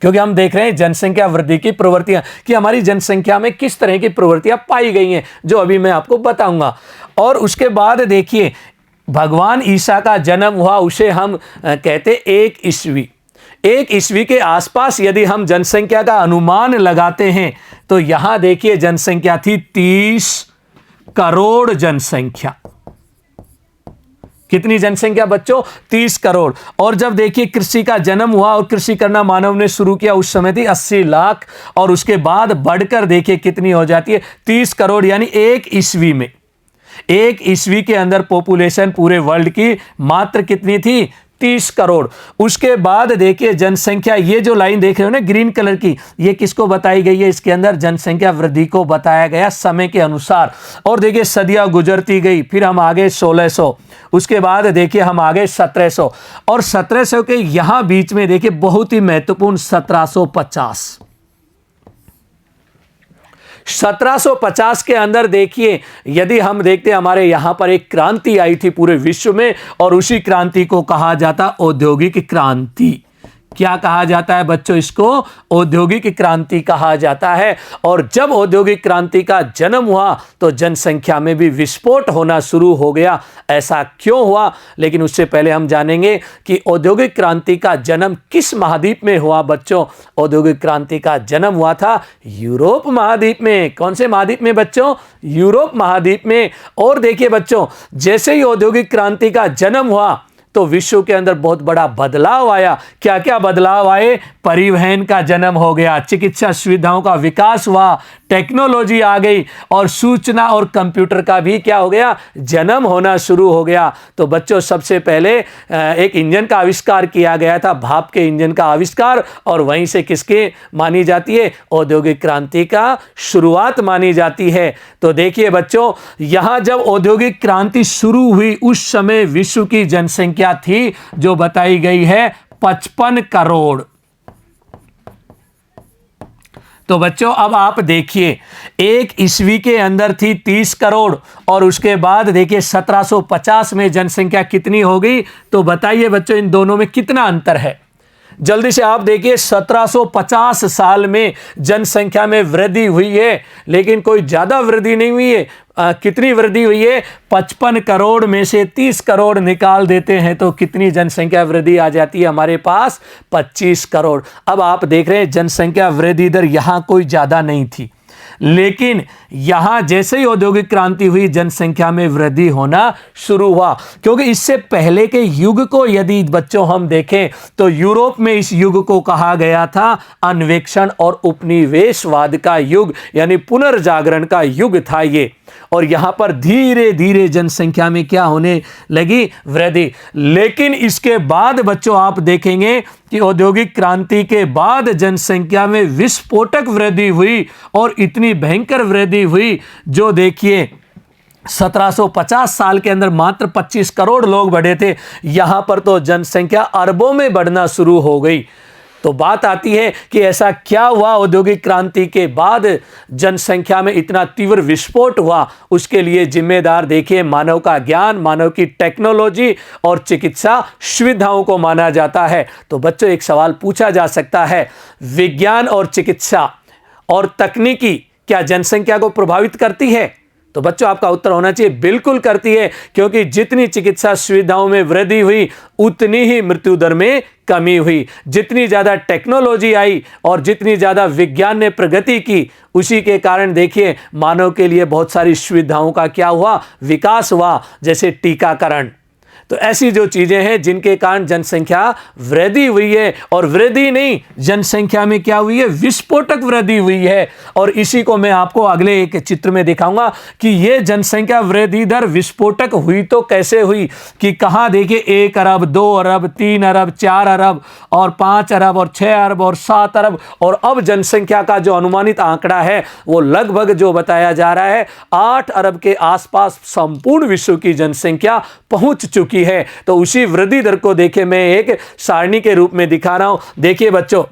क्योंकि हम देख रहे हैं जनसंख्या वृद्धि की प्रवृत्तियां कि हमारी जनसंख्या में किस तरह की प्रवृत्तियां पाई गई हैं, जो अभी मैं आपको बताऊंगा। और उसके बाद देखिए भगवान ईसा का जन्म हुआ, उसे हम कहते 1 ईस्वी। 1 ईस्वी के आसपास यदि हम जनसंख्या का अनुमान लगाते हैं तो यहां देखिए जनसंख्या थी 30 करोड़ जनसंख्या। कितनी जनसंख्या बच्चों? 30 करोड़। और जब देखिए कृषि का जन्म हुआ और कृषि करना मानव ने शुरू किया उस समय थी 80 लाख और उसके बाद बढ़कर देखिए कितनी हो जाती है? 30 करोड़। यानी 1 ईस्वी में, 1 ईस्वी के अंदर पॉपुलेशन पूरे वर्ल्ड की मात्र कितनी थी? 30 करोड़। उसके बाद देखिए जनसंख्या, ये जो लाइन देख रहे हो ना ग्रीन कलर की, ये किसको बताई गई है? इसके अंदर जनसंख्या वृद्धि को बताया गया समय के अनुसार। और देखिए सदियां गुजरती गई, फिर हम आगे 1600, उसके बाद देखिए हम आगे 1700 और 1700 के यहां बीच में देखिए बहुत ही महत्वपूर्ण 1750। 1750 के अंदर देखिए यदि हम देखते हैं हमारे यहां पर एक क्रांति आई थी पूरे विश्व में और उसी क्रांति को कहा जाता औद्योगिक क्रांति। क्या कहा जाता है बच्चों? इसको औद्योगिक क्रांति कहा जाता है। और जब औद्योगिक क्रांति का जन्म हुआ तो जनसंख्या में भी विस्फोट होना शुरू हो गया। ऐसा क्यों हुआ? लेकिन उससे पहले हम जानेंगे कि औद्योगिक क्रांति का जन्म किस महाद्वीप में हुआ बच्चों? औद्योगिक क्रांति का जन्म हुआ था यूरोप महाद्वीप में। कौन से महाद्वीप में बच्चों? यूरोप महाद्वीप में। और देखिए बच्चों जैसे ही औद्योगिक क्रांति का जन्म हुआ तो विश्व के अंदर बहुत बड़ा बदलाव आया। क्या क्या बदलाव आए? परिवहन का जन्म हो गया, चिकित्सा सुविधाओं का विकास हुआ, टेक्नोलॉजी आ गई और सूचना और कंप्यूटर का भी क्या हो गया? जन्म होना शुरू हो गया। तो बच्चों सबसे पहले एक इंजन का आविष्कार किया गया था, भाप के इंजन का आविष्कार, और वहीं से किसके मानी जाती है? औद्योगिक क्रांति का शुरुआत मानी जाती है। तो देखिए बच्चों यहां जब औद्योगिक क्रांति शुरू हुई उस समय विश्व की जनसंख्या थी जो बताई गई है 55 करोड़। तो बच्चों अब आप देखिए 1 ईस्वी के अंदर थी 30 करोड़ और उसके बाद देखिए 1750 में जनसंख्या कितनी हो गई? तो बताइए बच्चों इन दोनों में कितना अंतर है? जल्दी से आप देखिए 1750 साल में जनसंख्या में वृद्धि हुई है, लेकिन कोई ज्यादा वृद्धि नहीं हुई है। कितनी वृद्धि हुई है? 55 करोड़ में से 30 करोड़ निकाल देते हैं तो कितनी जनसंख्या वृद्धि आ जाती है हमारे पास? 25 करोड़। अब आप देख रहे हैं जनसंख्या वृद्धि दर यहां कोई ज्यादा नहीं थी, लेकिन यहां जैसे ही औद्योगिक क्रांति हुई जनसंख्या में वृद्धि होना शुरू हुआ। क्योंकि इससे पहले के युग को यदि बच्चों हम देखें तो यूरोप में इस युग को कहा गया था अन्वेषण और उपनिवेशवाद का युग, यानी पुनर्जागरण का युग था ये। और यहाँ पर धीरे धीरे जनसंख्या में क्या होने लगी, वृद्धि। लेकिन इसके बाद बच्चों आप देखेंगे कि औद्योगिक क्रांति के बाद जनसंख्या में विस्फोटक वृद्धि हुई और इतनी भयंकर वृद्धि हुई, जो देखिए 1750 साल के अंदर मात्र 25 करोड़ लोग बढ़े थे, यहां पर तो जनसंख्या अरबों में बढ़ना शुरू हो गई। तो बात आती है कि ऐसा क्या हुआ औद्योगिक क्रांति के बाद जनसंख्या में इतना तीव्र विस्फोट हुआ। उसके लिए जिम्मेदार देखिए मानव का ज्ञान, मानव की टेक्नोलॉजी और चिकित्सा सुविधाओं को माना जाता है। तो बच्चों एक सवाल पूछा जा सकता है, विज्ञान और चिकित्सा और तकनीकी क्या जनसंख्या को प्रभावित करती है? तो बच्चों आपका उत्तर होना चाहिए बिल्कुल करती है, क्योंकि जितनी चिकित्सा सुविधाओं में वृद्धि हुई उतनी ही मृत्यु दर में कमी हुई। जितनी ज़्यादा टेक्नोलॉजी आई और जितनी ज़्यादा विज्ञान ने प्रगति की, उसी के कारण देखिए मानव के लिए बहुत सारी सुविधाओं का क्या हुआ, विकास हुआ, जैसे टीकाकरण। तो ऐसी जो चीज़ें हैं जिनके कारण जनसंख्या वृद्धि हुई है, और वृद्धि नहीं, जनसंख्या में क्या हुई है, विस्फोटक वृद्धि हुई है। और इसी को मैं आपको अगले एक चित्र में दिखाऊंगा कि ये जनसंख्या वृद्धि दर विस्फोटक हुई तो कैसे हुई, कि कहाँ देखिए 1 अरब, 2 अरब, 3 अरब, 4 अरब और 5 अरब और 6 अरब और 7 अरब, और अब जनसंख्या का जो अनुमानित आंकड़ा है वो लगभग जो बताया जा रहा है 8 अरब के आसपास संपूर्ण विश्व की जनसंख्या पहुंच चुकी है। तो उसी वृद्धि दर को देखिए मैं एक सारणी के रूप में दिखा रहा हूं। देखिए बच्चों,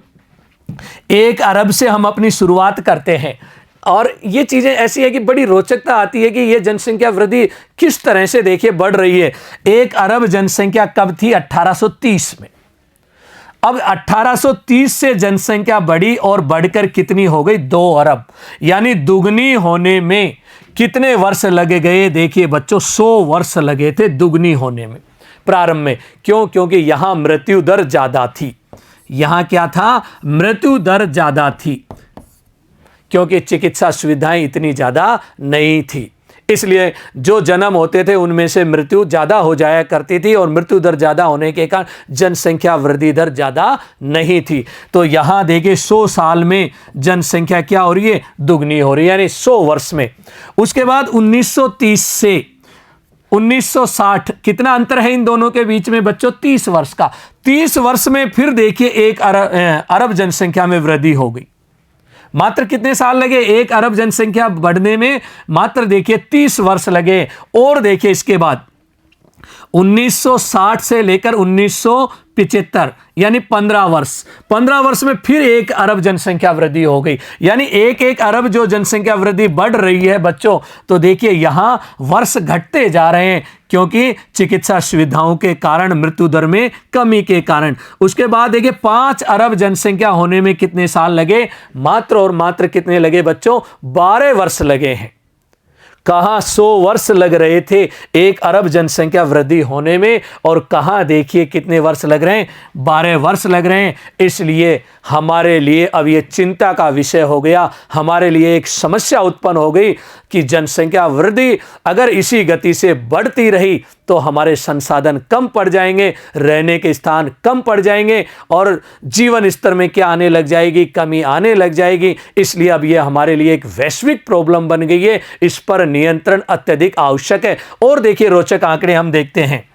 1 अरब से हम अपनी शुरुआत करते हैं, और ये चीजें ऐसी है कि बड़ी रोचकता आती है कि ये जनसंख्या वृद्धि किस तरह से देखिए बढ़ रही है। 1 अरब जनसंख्या कब थी? 1830 में। अब 1830 से जनसंख्या बढ़ी और बढ़कर कितनी हो गई? 2 अरब, यानी दुगनी होने में कितने वर्ष लगे गए? देखिए बच्चों 100 वर्ष लगे थे दुगनी होने में प्रारंभ में। क्यों? क्योंकि यहां मृत्यु दर ज्यादा थी। यहां क्या था? मृत्यु दर ज्यादा थी, क्योंकि चिकित्सा सुविधाएं इतनी ज्यादा नहीं थी। इसलिए जो जन्म होते थे उनमें से मृत्यु ज़्यादा हो जाया करती थी, और मृत्यु दर ज़्यादा होने के कारण जनसंख्या वृद्धि दर ज़्यादा नहीं थी। तो यहाँ देखिए 100 साल में जनसंख्या क्या हो रही है? दुगनी हो रही है, यानी 100 वर्ष में। उसके बाद 1930 से 1960 कितना अंतर है इन दोनों के बीच में बच्चों? 30 वर्ष का। 30 वर्ष में फिर देखिए 1 अरब जनसंख्या में वृद्धि हो गई। मात्र कितने साल लगे 1 अरब जनसंख्या बढ़ने में? मात्र देखिए 30 वर्ष लगे। और देखिए इसके बाद 1960 से लेकर 1975 यानी 15 वर्ष में फिर 1 अरब जनसंख्या वृद्धि हो गई, यानी 1 अरब जो जनसंख्या वृद्धि बढ़ रही है बच्चों। तो देखिए यहां वर्ष घटते जा रहे हैं, क्योंकि चिकित्सा सुविधाओं के कारण, मृत्यु दर में कमी के कारण। उसके बाद देखिए 5 अरब जनसंख्या होने में कितने साल लगे? मात्र और मात्र कितने लगे बच्चों? 12 वर्ष लगे हैं। कहां 100 वर्ष लग रहे थे 1 अरब जनसंख्या वृद्धि होने में, और कहां देखिए कितने वर्ष लग रहे हैं? 12 वर्ष लग रहे हैं। इसलिए हमारे लिए अब ये चिंता का विषय हो गया, हमारे लिए एक समस्या उत्पन्न हो गई कि जनसंख्या वृद्धि अगर इसी गति से बढ़ती रही तो हमारे संसाधन कम पड़ जाएंगे, रहने के स्थान कम पड़ जाएंगे, और जीवन स्तर में क्या आने लग जाएगी? कमी आने लग जाएगी। इसलिए अब ये हमारे लिए एक वैश्विक प्रॉब्लम बन गई है, इस पर नियंत्रण अत्यधिक आवश्यक है। और देखिए रोचक आंकड़े हम देखते हैं,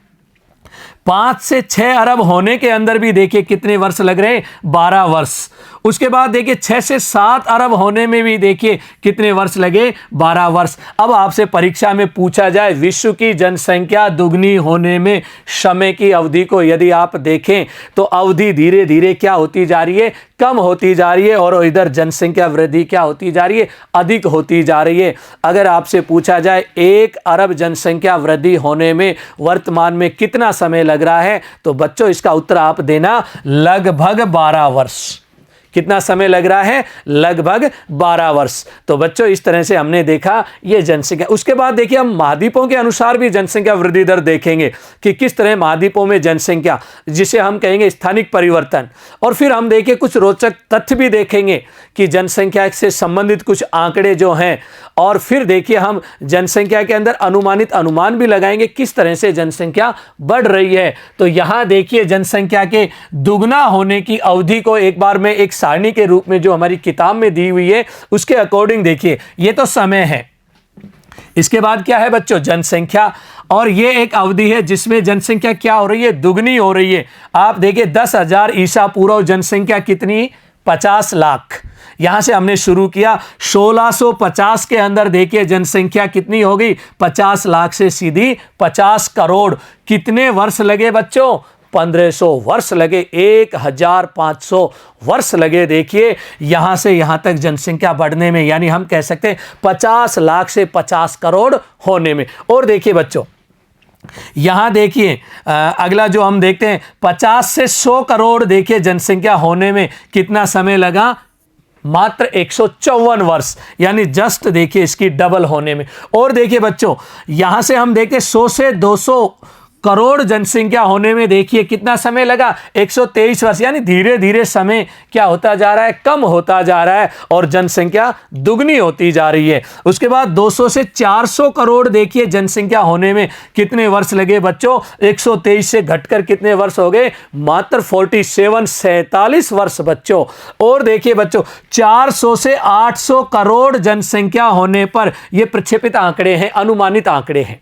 5 से 6 अरब होने के अंदर भी देखिए कितने वर्ष लग रहे हैं? 12 वर्ष। उसके बाद देखिए 6 से 7 अरब होने में भी देखिए कितने वर्ष लगे? 12 वर्ष। अब आपसे परीक्षा में पूछा जाए विश्व की जनसंख्या दुगनी होने में समय की अवधि को यदि आप देखें तो अवधि धीरे धीरे क्या होती जा रही है? कम होती जा रही है, और इधर जनसंख्या वृद्धि क्या होती जा रही है? अधिक होती जा रही है। अगर आपसे पूछा जाए 1 अरब जनसंख्या वृद्धि होने में वर्तमान में कितना समय लग रहा है, तो बच्चों इसका उत्तर आप देना लगभग 12 वर्ष। कितना समय लग रहा है? लगभग 12 वर्ष। तो बच्चों इस तरह से हमने देखा ये जनसंख्या। उसके बाद देखिए हम महाद्वीपों के अनुसार भी जनसंख्या वृद्धि दर देखेंगे कि किस तरह महाद्वीपों में जनसंख्या, जिसे हम कहेंगे स्थानिक परिवर्तन। और फिर हम देखिए कुछ रोचक तथ्य भी देखेंगे कि जनसंख्या से संबंधित कुछ आंकड़े जो हैं, और फिर देखिए हम जनसंख्या के अंदर अनुमानित अनुमान भी लगाएंगे किस तरह से जनसंख्या बढ़ रही है। तो यहाँ देखिए जनसंख्या के दुगना होने की अवधि को एक बार मैं एक सारणी के रूप में जो हमारी किताब में दी हुई है उसके अकॉर्डिंग देखिए, ये तो समय है, इसके बाद क्या है बच्चों, जनसंख्या। और ये एक अवधि है जिसमें जनसंख्या क्या हो रही है, दुगनी हो रही है। आप देखिए 10,000 ईसा पूर्व जनसंख्या कितनी, 50 लाख। यहां से हमने शुरू किया 1650 के अंदर देखिए जनसंख्या कितनी हो गई, 50 लाख से सीधी 50 करोड़। कितने वर्ष लगे बच्चों, 1500 वर्ष लगे, 1500 वर्ष लगे। देखिए यहां से यहां तक जनसंख्या बढ़ने में, यानी हम कह सकते हैं 50 लाख से 50 करोड़ होने में। और देखिए बच्चों यहां देखिए अगला जो हम देखते हैं 50 से 100 करोड़ देखिए जनसंख्या होने में कितना समय लगा, मात्र 154 वर्ष, यानी जस्ट देखिए इसकी डबल होने में। और देखिए बच्चों यहां से हम देखते 100 से 200 करोड़ जनसंख्या होने में देखिए कितना समय लगा, 123 वर्ष। यानी धीरे धीरे समय क्या होता जा रहा है, कम होता जा रहा है और जनसंख्या दुगनी होती जा रही है। उसके बाद 200 से 400 करोड़ देखिए जनसंख्या होने में कितने वर्ष लगे बच्चों, 123 से घटकर कितने वर्ष हो गए, मात्र 47 वर्ष बच्चों। और देखिए बच्चों 400 से 800 करोड़ जनसंख्या होने पर, ये प्रक्षेपित आंकड़े हैं, अनुमानित आंकड़े हैं,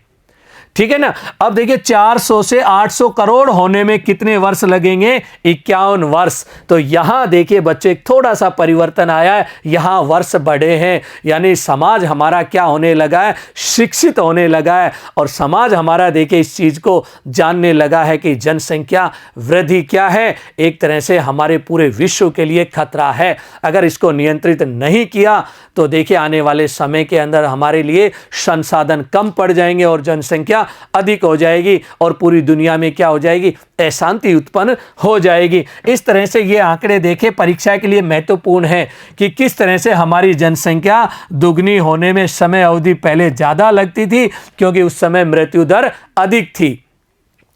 ठीक है ना। अब देखिए 400 से 800 करोड़ होने में कितने वर्ष लगेंगे, 51 वर्ष। तो यहां देखिए बच्चे एक थोड़ा सा परिवर्तन आया है, यहां वर्ष बढ़े हैं, यानी समाज हमारा क्या होने लगा है, शिक्षित होने लगा है। और समाज हमारा देखिए इस चीज को जानने लगा है कि जनसंख्या वृद्धि क्या है, एक तरह से हमारे पूरे विश्व के लिए खतरा है। अगर इसको नियंत्रित नहीं किया तो देखिए आने वाले समय के अंदर हमारे लिए संसाधन कम पड़ जाएंगे और जनसंख्या अधिक हो जाएगी और पूरी दुनिया में क्या हो जाएगी, अशांति उत्पन्न हो जाएगी। इस तरह से ये आंकड़े देखे परीक्षा के लिए महत्वपूर्ण है कि किस तरह से हमारी जनसंख्या दुगनी होने में समय अवधि पहले ज्यादा लगती थी क्योंकि उस समय मृत्यु दर अधिक थी।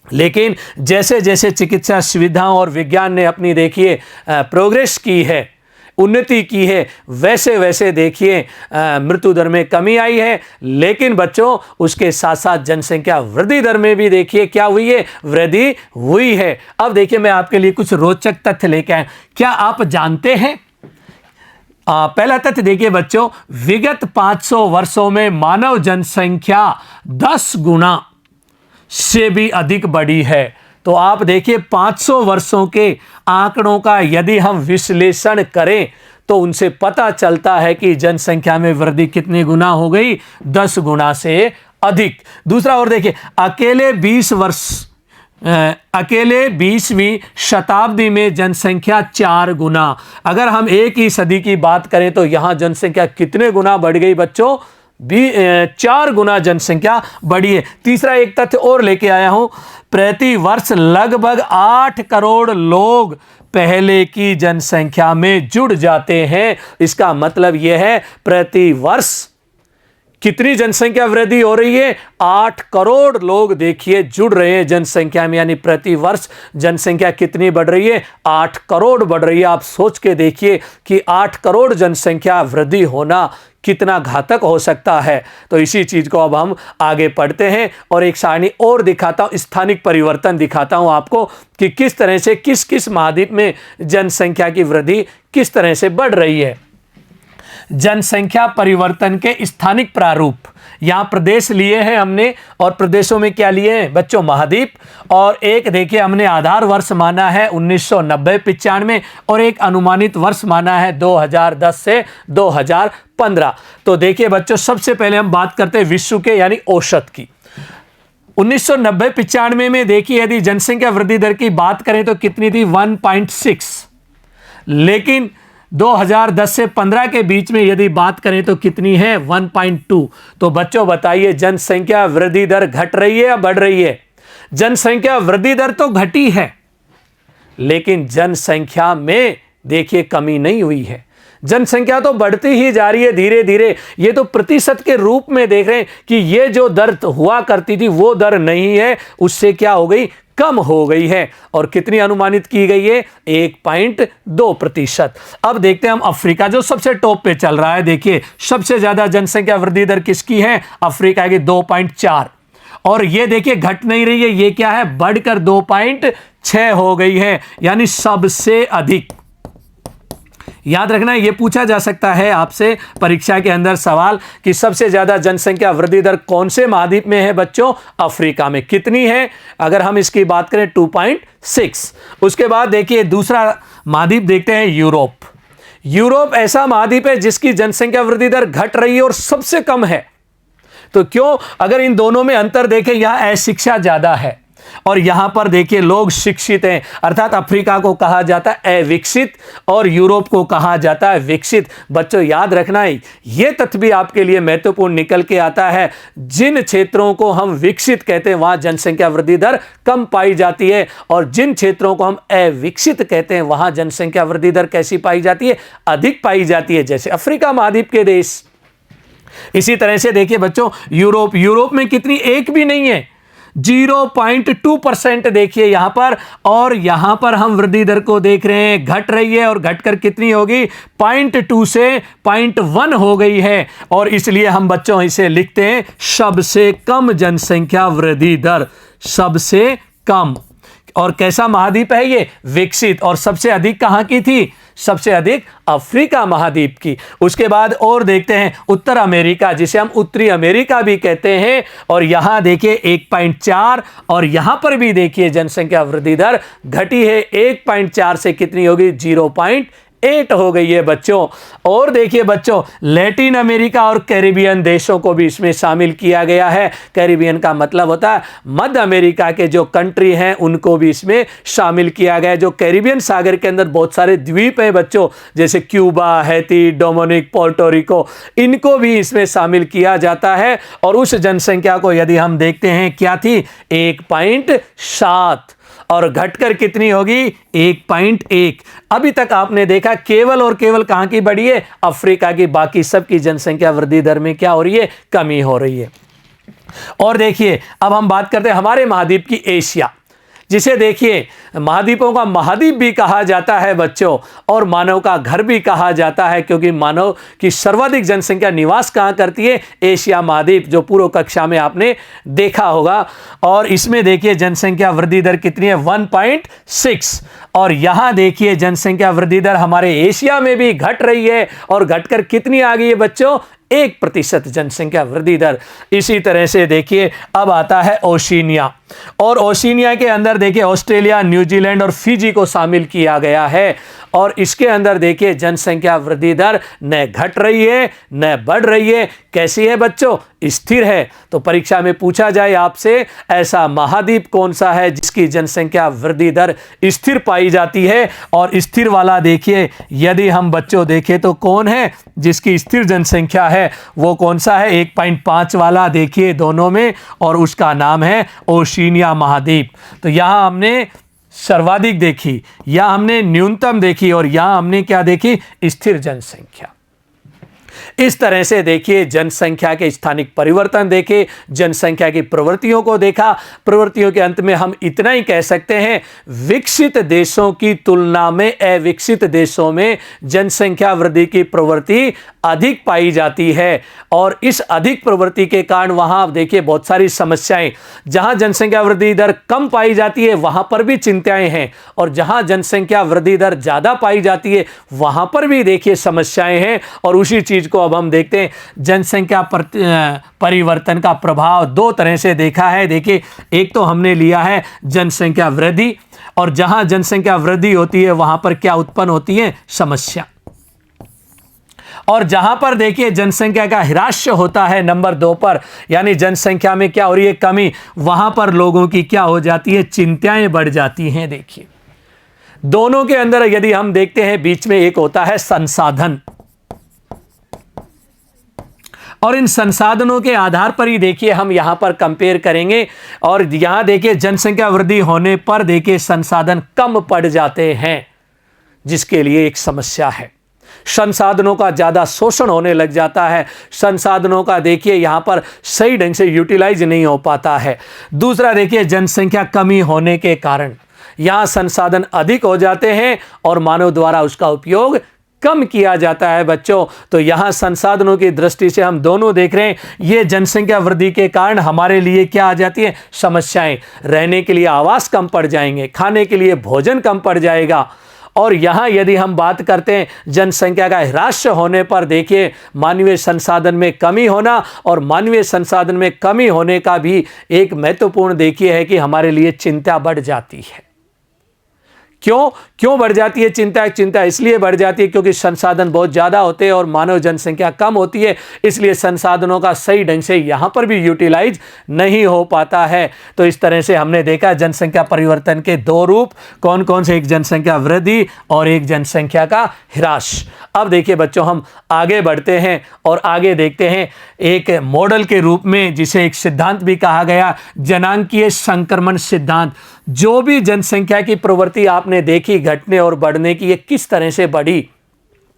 लेकिन जैसे जैसे चिकित्सा सुविधाओं और विज्ञान ने अपनी देखिए प्रोग्रेस की है, उन्नति की है, वैसे वैसे देखिए मृत्यु दर में कमी आई है। लेकिन बच्चों उसके साथ साथ जनसंख्या वृद्धि दर में भी देखिए क्या हुई है, वृद्धि हुई है। अब देखिए मैं आपके लिए कुछ रोचक तथ्य लेके आया। क्या आप जानते हैं, पहला तथ्य देखिए बच्चों, विगत 500 वर्षों में मानव जनसंख्या 10 गुना से भी अधिक बढ़ी है। तो आप देखिए 500 वर्षों के आंकड़ों का यदि हम विश्लेषण करें तो उनसे पता चलता है कि जनसंख्या में वृद्धि कितनी गुना हो गई, 10 गुना से अधिक। दूसरा और देखिए अकेले 20वीं शताब्दी में जनसंख्या 4 गुना। अगर हम एक ही सदी की बात करें तो यहां जनसंख्या कितने गुना बढ़ गई बच्चों, 4 गुना जनसंख्या बढ़ी है। तीसरा एक तथ्य और लेके आया हूं, प्रति वर्ष लगभग 8 करोड़ लोग पहले की जनसंख्या में जुड़ जाते हैं। इसका मतलब यह है प्रति वर्ष कितनी जनसंख्या वृद्धि हो रही है, 8 करोड़ लोग देखिए जुड़ रहे हैं जनसंख्या में, यानी प्रति वर्ष जनसंख्या कितनी बढ़ रही है, 8 करोड़ बढ़ रही है। आप सोच के देखिए कि 8 करोड़ जनसंख्या वृद्धि होना कितना घातक हो सकता है। तो इसी चीज को अब हम आगे पढ़ते हैं और एक सारणी और दिखाता हूं, स्थानिक परिवर्तन दिखाता हूं आपको कि किस तरह से किस किस महाद्वीप में जनसंख्या की वृद्धि किस तरह से बढ़ रही है। जनसंख्या परिवर्तन के स्थानिक प्रारूप, यहां प्रदेश लिए हैं हमने और प्रदेशों में क्या लिए हैं बच्चों, महाद्वीप। और एक देखिए हमने आधार वर्ष माना है 1990-95 और एक अनुमानित वर्ष माना है 2010 से 2015। तो देखिए बच्चों सबसे पहले हम बात करते हैं विश्व के यानी औसत की। 1990-95 में देखिए यदि जनसंख्या वृद्धि दर की बात करें तो कितनी थी, 1.6। लेकिन 2010 से 15 के बीच में यदि बात करें तो कितनी है, 1.2। तो बच्चों बताइए जनसंख्या वृद्धि दर घट रही है या बढ़ रही है? जनसंख्या वृद्धि दर तो घटी है लेकिन जनसंख्या में देखिए कमी नहीं हुई है, जनसंख्या तो बढ़ती ही जा रही है धीरे धीरे। ये तो प्रतिशत के रूप में देख रहे हैं कि ये जो दर हुआ करती थी वो दर नहीं है, उससे क्या हो गई, कम हो गई है। और कितनी अनुमानित की गई है, 1.2%। अब देखते हैं हम अफ्रीका जो सबसे टॉप पे चल रहा है। देखिए सबसे ज्यादा जनसंख्या वृद्धि दर किसकी है, अफ्रीका की 2.4। और ये देखिए घट नहीं रही है, ये क्या है, बढ़कर 2.6 हो गई है, यानी सबसे अधिक। याद रखना, ये पूछा जा सकता है आपसे परीक्षा के अंदर सवाल कि सबसे ज्यादा जनसंख्या वृद्धि दर कौन से महाद्वीप में है बच्चों? अफ्रीका में। कितनी है? अगर हम इसकी बात करें 2.6। उसके बाद देखिए दूसरा महाद्वीप देखते हैं यूरोप। यूरोप ऐसा महाद्वीप है जिसकी जनसंख्या वृद्धि दर घट रही है और सबसे कम है। तो क्यों? अगर इन दोनों में अंतर देखें, यहां अशिक्षा ज्यादा है और यहां पर देखिए लोग शिक्षित हैं, अर्थात अफ्रीका को कहा जाता है अविकसित और यूरोप को कहा जाता है विकसित। बच्चों याद रखना है, यह तथ्य भी आपके लिए महत्वपूर्ण निकल के आता है। जिन क्षेत्रों को हम विकसित कहते हैं वहां जनसंख्या वृद्धि दर कम पाई जाती है और जिन क्षेत्रों को हम अविकसित कहते हैं वहां जनसंख्या वृद्धि दर कैसी पाई जाती है? अधिक पाई जाती है, जैसे अफ्रीका महाद्वीप के देश। इसी तरह से देखिए बच्चों यूरोप में कितनी? एक भी नहीं है, 0.2% देखिए यहां पर। और यहां पर हम वृद्धि दर को देख रहे हैं, घट रही है और घटकर कितनी होगी? 0.2 से 0.1 हो गई है। और इसलिए हम बच्चों इसे लिखते हैं सबसे कम जनसंख्या वृद्धि दर, सबसे कम। और कैसा महाद्वीप है ये? विकसित। और सबसे अधिक कहां की थी? सबसे अधिक अफ्रीका महाद्वीप की। उसके बाद और देखते हैं उत्तर अमेरिका, जिसे हम उत्तरी अमेरिका भी कहते हैं। और यहां देखिए 1.4 और यहां पर भी देखिए जनसंख्या वृद्धि दर घटी है, 1.4 से कितनी होगी? 0.8 हो गई है बच्चों। और देखिए बच्चों लैटिन अमेरिका और कैरिबियन देशों को भी इसमें शामिल किया गया है। कैरिबियन का मतलब होता है मध्य अमेरिका के जो कंट्री हैं उनको भी इसमें शामिल किया गया है। जो कैरिबियन सागर के अंदर बहुत सारे द्वीप हैं बच्चों, जैसे क्यूबा, हैती, डोमिनिक, पोर्टोरिको, इनको भी इसमें शामिल किया जाता है। और उस जनसंख्या को यदि हम देखते हैं क्या थी? 1.7 और घटकर कितनी होगी? 1.1। अभी तक आपने देखा केवल और केवल कहां की बढ़ी है? अफ्रीका की। बाकी सबकी जनसंख्या वृद्धि दर में क्या हो रही है? कमी हो रही है। और देखिए अब हम बात करते हैं हमारे महाद्वीप की, एशिया, जिसे देखिए महाद्वीपों का महाद्वीप भी कहा जाता है बच्चों, और मानव का घर भी कहा जाता है, क्योंकि मानव की सर्वाधिक जनसंख्या निवास कहां करती है? एशिया महाद्वीप, जो पूर्व कक्षा में आपने देखा होगा। और इसमें देखिए जनसंख्या वृद्धि दर कितनी है? 1.6। और यहां देखिए जनसंख्या वृद्धि दर हमारे एशिया में भी घट रही है और घटकर कितनी आ गई है बच्चों? 1% जनसंख्या वृद्धि दर। इसी तरह से देखिए अब आता है ओशिनिया, और ओशिनिया के अंदर देखिए ऑस्ट्रेलिया, न्यूजीलैंड और फिजी को शामिल किया गया है। और इसके अंदर देखिए जनसंख्या वृद्धि दर न घट रही है न बढ़ रही है। कैसी है बच्चों? स्थिर है। तो परीक्षा में पूछा जाए आपसे ऐसा महाद्वीप कौन सा है जिसकी जनसंख्या वृद्धि दर स्थिर पाई जाती है? और स्थिर वाला देखिए यदि हम बच्चों देखें तो कौन है जिसकी स्थिर जनसंख्या है? वो कौन सा है? 1.5 वाला देखिए दोनों में, और उसका नाम है ओशिनिया महाद्वीप। तो यहां हमने सर्वाधिक देखी, या हमने न्यूनतम देखी, और यहां हमने क्या देखी? स्थिर जनसंख्या। इस तरह से देखिए जनसंख्या के स्थानिक परिवर्तन देखे, जनसंख्या की प्रवृत्तियों को देखा। प्रवृत्तियों के अंत में हम इतना ही कह सकते हैं, विकसित देशों की तुलना में अविकसित देशों में जनसंख्या वृद्धि की प्रवृत्ति अधिक पाई जाती है। और इस अधिक प्रवृत्ति के कारण वहां देखिए बहुत सारी समस्याएं, जहां जनसंख्या वृद्धि दर कम पाई जाती है वहां पर भी चिंताएं हैं, और जहां जनसंख्या वृद्धि दर ज्यादा पाई जाती है वहां पर भी देखिए समस्याएं हैं। और उसी चीज को अब हम देखते हैं, जनसंख्या परिवर्तन का प्रभाव दो तरह से देखा है। देखिए एक तो हमने लिया है जनसंख्या वृद्धि, और जहां जनसंख्या वृद्धि होती है वहां पर क्या उत्पन्न होती है? समस्या। और जहां पर देखिए जनसंख्या का ह्रास होता है नंबर 2 पर, यानी जनसंख्या में क्या हो रही है? कमी, वहां पर लोगों की क्या हो जाती है? चिंताएं बढ़ जाती हैं। देखिए दोनों के अंदर यदि हम देखते हैं बीच में एक होता है संसाधन, और इन संसाधनों के आधार पर ही देखिए हम यहां पर कंपेयर करेंगे। और यहां देखिए जनसंख्या वृद्धि होने पर देखिए संसाधन कम पड़ जाते हैं, जिसके लिए एक समस्या है। संसाधनों का ज्यादा शोषण होने लग जाता है, संसाधनों का देखिए यहां पर सही ढंग से यूटिलाइज नहीं हो पाता है। दूसरा देखिए जनसंख्या कमी होने के कारण यहां संसाधन अधिक हो जाते हैं और मानव द्वारा उसका उपयोग कम किया जाता है बच्चों। तो यहां संसाधनों की दृष्टि से हम दोनों देख रहे हैं, ये जनसंख्या वृद्धि के कारण हमारे लिए क्या आ जाती है? समस्याएं। रहने के लिए आवास कम पड़ जाएंगे, खाने के लिए भोजन कम पड़ जाएगा, और यहाँ यदि हम बात करते हैं जनसंख्या का ह्रास होने पर, देखिए मानवीय संसाधन में कमी होना, और मानवीय संसाधन में कमी होने का भी एक महत्वपूर्ण देखिए है कि हमारे लिए चिंता बढ़ जाती है। क्यों बढ़ जाती है चिंता इसलिए बढ़ जाती है क्योंकि संसाधन बहुत ज़्यादा होते हैं और मानव जनसंख्या कम होती है, इसलिए संसाधनों का सही ढंग से यहाँ पर भी यूटिलाइज नहीं हो पाता है। तो इस तरह से हमने देखा जनसंख्या परिवर्तन के दो रूप कौन कौन से, एक जनसंख्या वृद्धि और एक जनसंख्या का ह्रास। अब देखिए बच्चों, हम आगे बढ़ते हैं और आगे देखते हैं एक मॉडल के रूप में, जिसे एक सिद्धांत भी कहा गया, जनांकीय संक्रमण सिद्धांत। जो भी जनसंख्या की प्रवृत्ति आपने देखी घटने और बढ़ने की, ये किस तरह से बढ़ी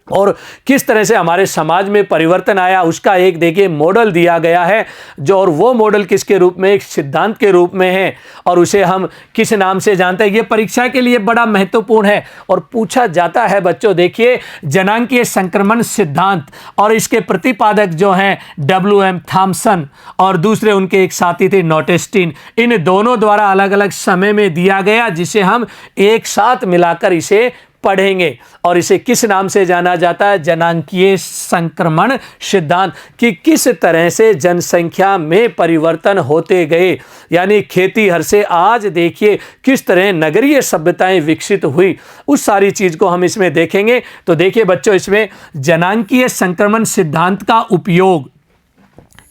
और किस तरह से हमारे समाज में परिवर्तन आया, उसका एक देखिए मॉडल दिया गया है जो, और वो मॉडल किसके रूप में, एक सिद्धांत के रूप में है, और उसे हम किस नाम से जानते हैं। ये परीक्षा के लिए बड़ा महत्वपूर्ण है और पूछा जाता है बच्चों। देखिए जनांकीय संक्रमण सिद्धांत, और इसके प्रतिपादक जो हैं WM थॉम्सन और दूसरे उनके एक साथी थे नोटेस्टीन, इन दोनों द्वारा अलग अलग समय में दिया गया, जिसे हम एक साथ मिलाकर इसे पढ़ेंगे। और इसे किस नाम से जाना जाता है, जनांकीय संक्रमण सिद्धांत, कि किस तरह से जनसंख्या में परिवर्तन होते गए। यानी खेती हर से आज देखिए किस तरह नगरीय सभ्यताएं विकसित हुई, उस सारी चीज को हम इसमें देखेंगे। तो देखिए बच्चों, इसमें जनांकीय संक्रमण सिद्धांत का उपयोग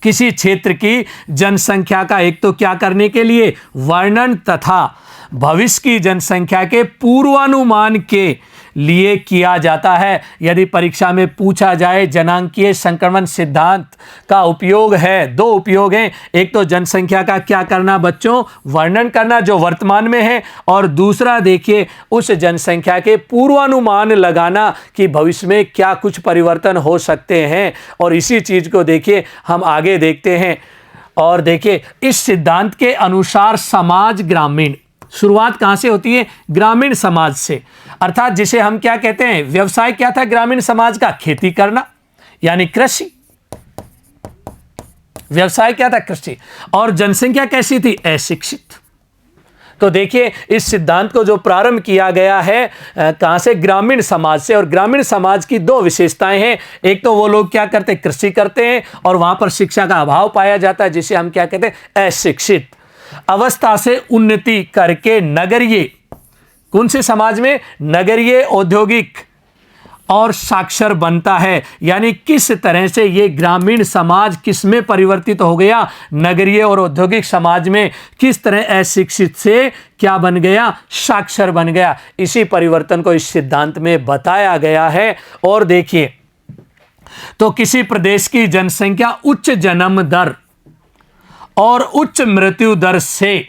किसी क्षेत्र की जनसंख्या का एक तो क्या करने के लिए, वर्णन तथा भविष्य की जनसंख्या के पूर्वानुमान के लिए किया जाता है। यदि परीक्षा में पूछा जाए जनांकीय संक्रमण सिद्धांत का उपयोग है, दो उपयोग हैं, एक तो जनसंख्या का क्या करना बच्चों, वर्णन करना जो वर्तमान में है, और दूसरा देखिए उस जनसंख्या के पूर्वानुमान लगाना कि भविष्य में क्या कुछ परिवर्तन हो सकते हैं। और इसी चीज को देखिए हम आगे देखते हैं। और देखिए इस सिद्धांत के अनुसार समाज ग्रामीण, शुरुआत कहां से होती है, ग्रामीण समाज से, अर्थात जिसे हम क्या कहते हैं, व्यवसाय क्या था ग्रामीण समाज का, खेती करना यानी कृषि। व्यवसाय क्या था, कृषि। और जनसंख्या कैसी थी, अशिक्षित। तो देखिए इस सिद्धांत को जो प्रारंभ किया गया है कहां से, ग्रामीण समाज से। और ग्रामीण समाज की दो विशेषताएं हैं, एक तो वो लोग क्या करते हैं, कृषि करते हैं, और वहां पर शिक्षा का अभाव पाया जाता है, जिसे हम क्या कहते हैं, अशिक्षित अवस्था से उन्नति करके नगरीय, कौन से समाज में, नगरीय, औद्योगिक और साक्षर बनता है। यानी किस तरह से ये ग्रामीण समाज किस में परिवर्तित हो गया, नगरीय और औद्योगिक समाज में, किस तरह अशिक्षित से क्या बन गया, साक्षर बन गया। इसी परिवर्तन को इस सिद्धांत में बताया गया है। और देखिए तो किसी प्रदेश की जनसंख्या उच्च जन्म दर और उच्च मृत्यु दर से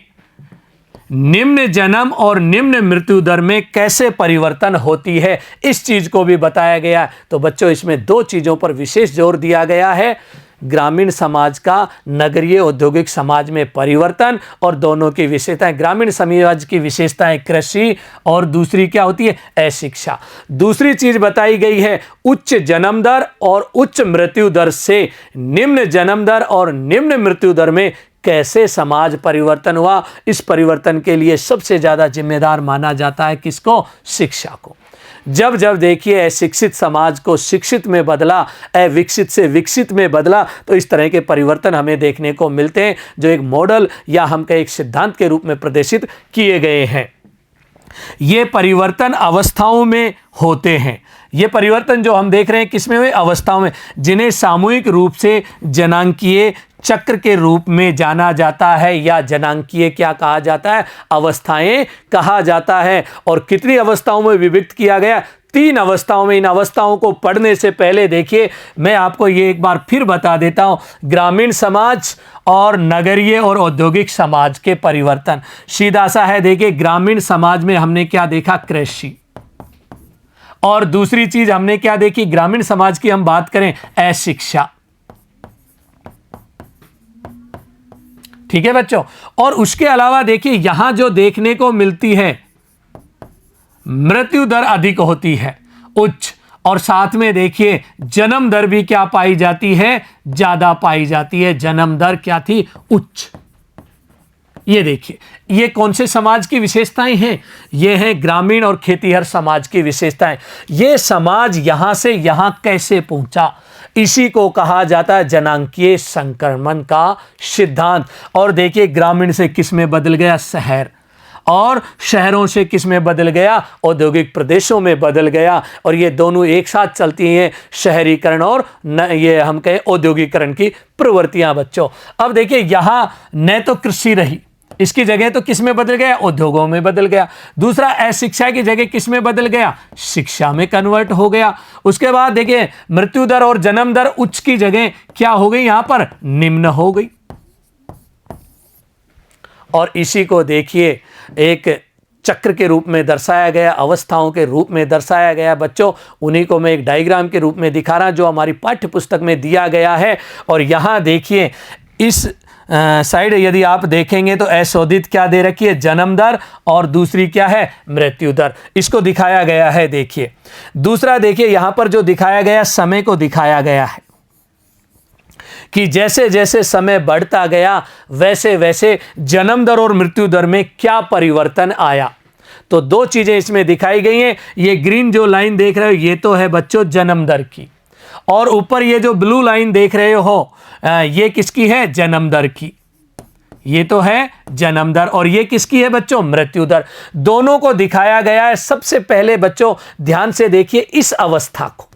निम्न जन्म और निम्न मृत्यु दर में कैसे परिवर्तन होती है, इस चीज को भी बताया गया। तो बच्चों इसमें दो चीजों पर विशेष जोर दिया गया है, ग्रामीण समाज का नगरीय औद्योगिक समाज में परिवर्तन, और दोनों की विशेषताएं, ग्रामीण समाज की विशेषताएं कृषि और दूसरी क्या होती है, अशिक्षा। दूसरी चीज बताई गई है उच्च जन्म दर और उच्च मृत्यु दर से निम्न जन्म दर और निम्न मृत्यु दर में कैसे समाज परिवर्तन हुआ। इस परिवर्तन के लिए सबसे ज्यादा जिम्मेदार माना जाता है किसको, शिक्षा को। जब जब देखिए अशिक्षित समाज को शिक्षित में बदला, अविकसित से विकसित में बदला, तो इस तरह के परिवर्तन हमें देखने को मिलते हैं, जो एक मॉडल या हम कहें एक सिद्धांत के रूप में प्रदर्शित किए गए हैं। ये परिवर्तन अवस्थाओं में होते हैं। ये परिवर्तन जो हम देख रहे हैं किसमें हुए, अवस्थाओं में, जिन्हें सामूहिक रूप से जनांकीय चक्र के रूप में जाना जाता है, या जनांकीय क्या कहा जाता है, अवस्थाएं कहा जाता है। और कितनी अवस्थाओं में विभक्त किया गया, 3 अवस्थाओं में। इन अवस्थाओं को पढ़ने से पहले देखिए मैं आपको ये एक बार फिर बता देता हूं, ग्रामीण समाज और नगरीय और औद्योगिक समाज के परिवर्तन सीधा सा है। देखिए ग्रामीण समाज में हमने क्या देखा, कृषि, और दूसरी चीज हमने क्या देखी, ग्रामीण समाज की हम बात करें, अशिक्षा। ठीक है बच्चों। और उसके अलावा देखिए यहां जो देखने को मिलती है, मृत्यु दर अधिक होती है, उच्च, और साथ में देखिए जन्म दर भी क्या पाई जाती है, ज्यादा पाई जाती है। जन्म दर क्या थी, उच्च। ये देखिए, ये कौन से समाज की विशेषताएं हैं? ये हैं ग्रामीण और खेतीहर समाज की विशेषताएं। ये समाज यहाँ से यहाँ कैसे पहुंचा, इसी को कहा जाता है जनांकीय संक्रमण का सिद्धांत। और देखिए, ग्रामीण से किस में बदल गया? शहर। और शहरों से किस में बदल गया? औद्योगिक प्रदेशों में बदल गया। और ये दोनों एक साथ चलती हैं, शहरीकरण और ये हम कहें औद्योगिकरण की प्रवृत्तियां बच्चों। अब देखिए, यहां न तो कृषि रही, इसकी जगह तो किस में बदल गया? उद्योगों में बदल गया। दूसरा, अशिक्षा की जगह किस में बदल गया? शिक्षा में कन्वर्ट हो गया। उसके बाद देखिए, मृत्यु दर और जन्म दर उच्च की जगह क्या हो गई? यहां पर निम्न हो गई। और इसी को देखिए एक चक्र के रूप में दर्शाया गया, अवस्थाओं के रूप में दर्शाया गया बच्चों। उन्हीं को मैं एक डायग्राम के रूप में दिखा रहा जो हमारी पाठ्य पुस्तक में दिया गया है। और यहाँ देखिए, इस साइड यदि आप देखेंगे तो अशोधित क्या दे रखी है? जन्म दर, और दूसरी क्या है? मृत्यु दर। इसको दिखाया गया है। देखिए, दूसरा देखिए, यहाँ पर जो दिखाया गया समय को दिखाया गया है कि जैसे जैसे समय बढ़ता गया वैसे वैसे जन्म दर और मृत्यु दर में क्या परिवर्तन आया। तो दो चीजें इसमें दिखाई गई हैं। ये ग्रीन जो लाइन देख रहे हो, ये तो है बच्चों जन्म दर की, और ऊपर ये जो ब्लू लाइन देख रहे हो, ये किसकी है? जन्म दर की। ये तो है जन्म दर, और ये किसकी है बच्चों? मृत्यु दर। दोनों को दिखाया गया है। सबसे पहले बच्चों ध्यान से देखिए इस अवस्था को।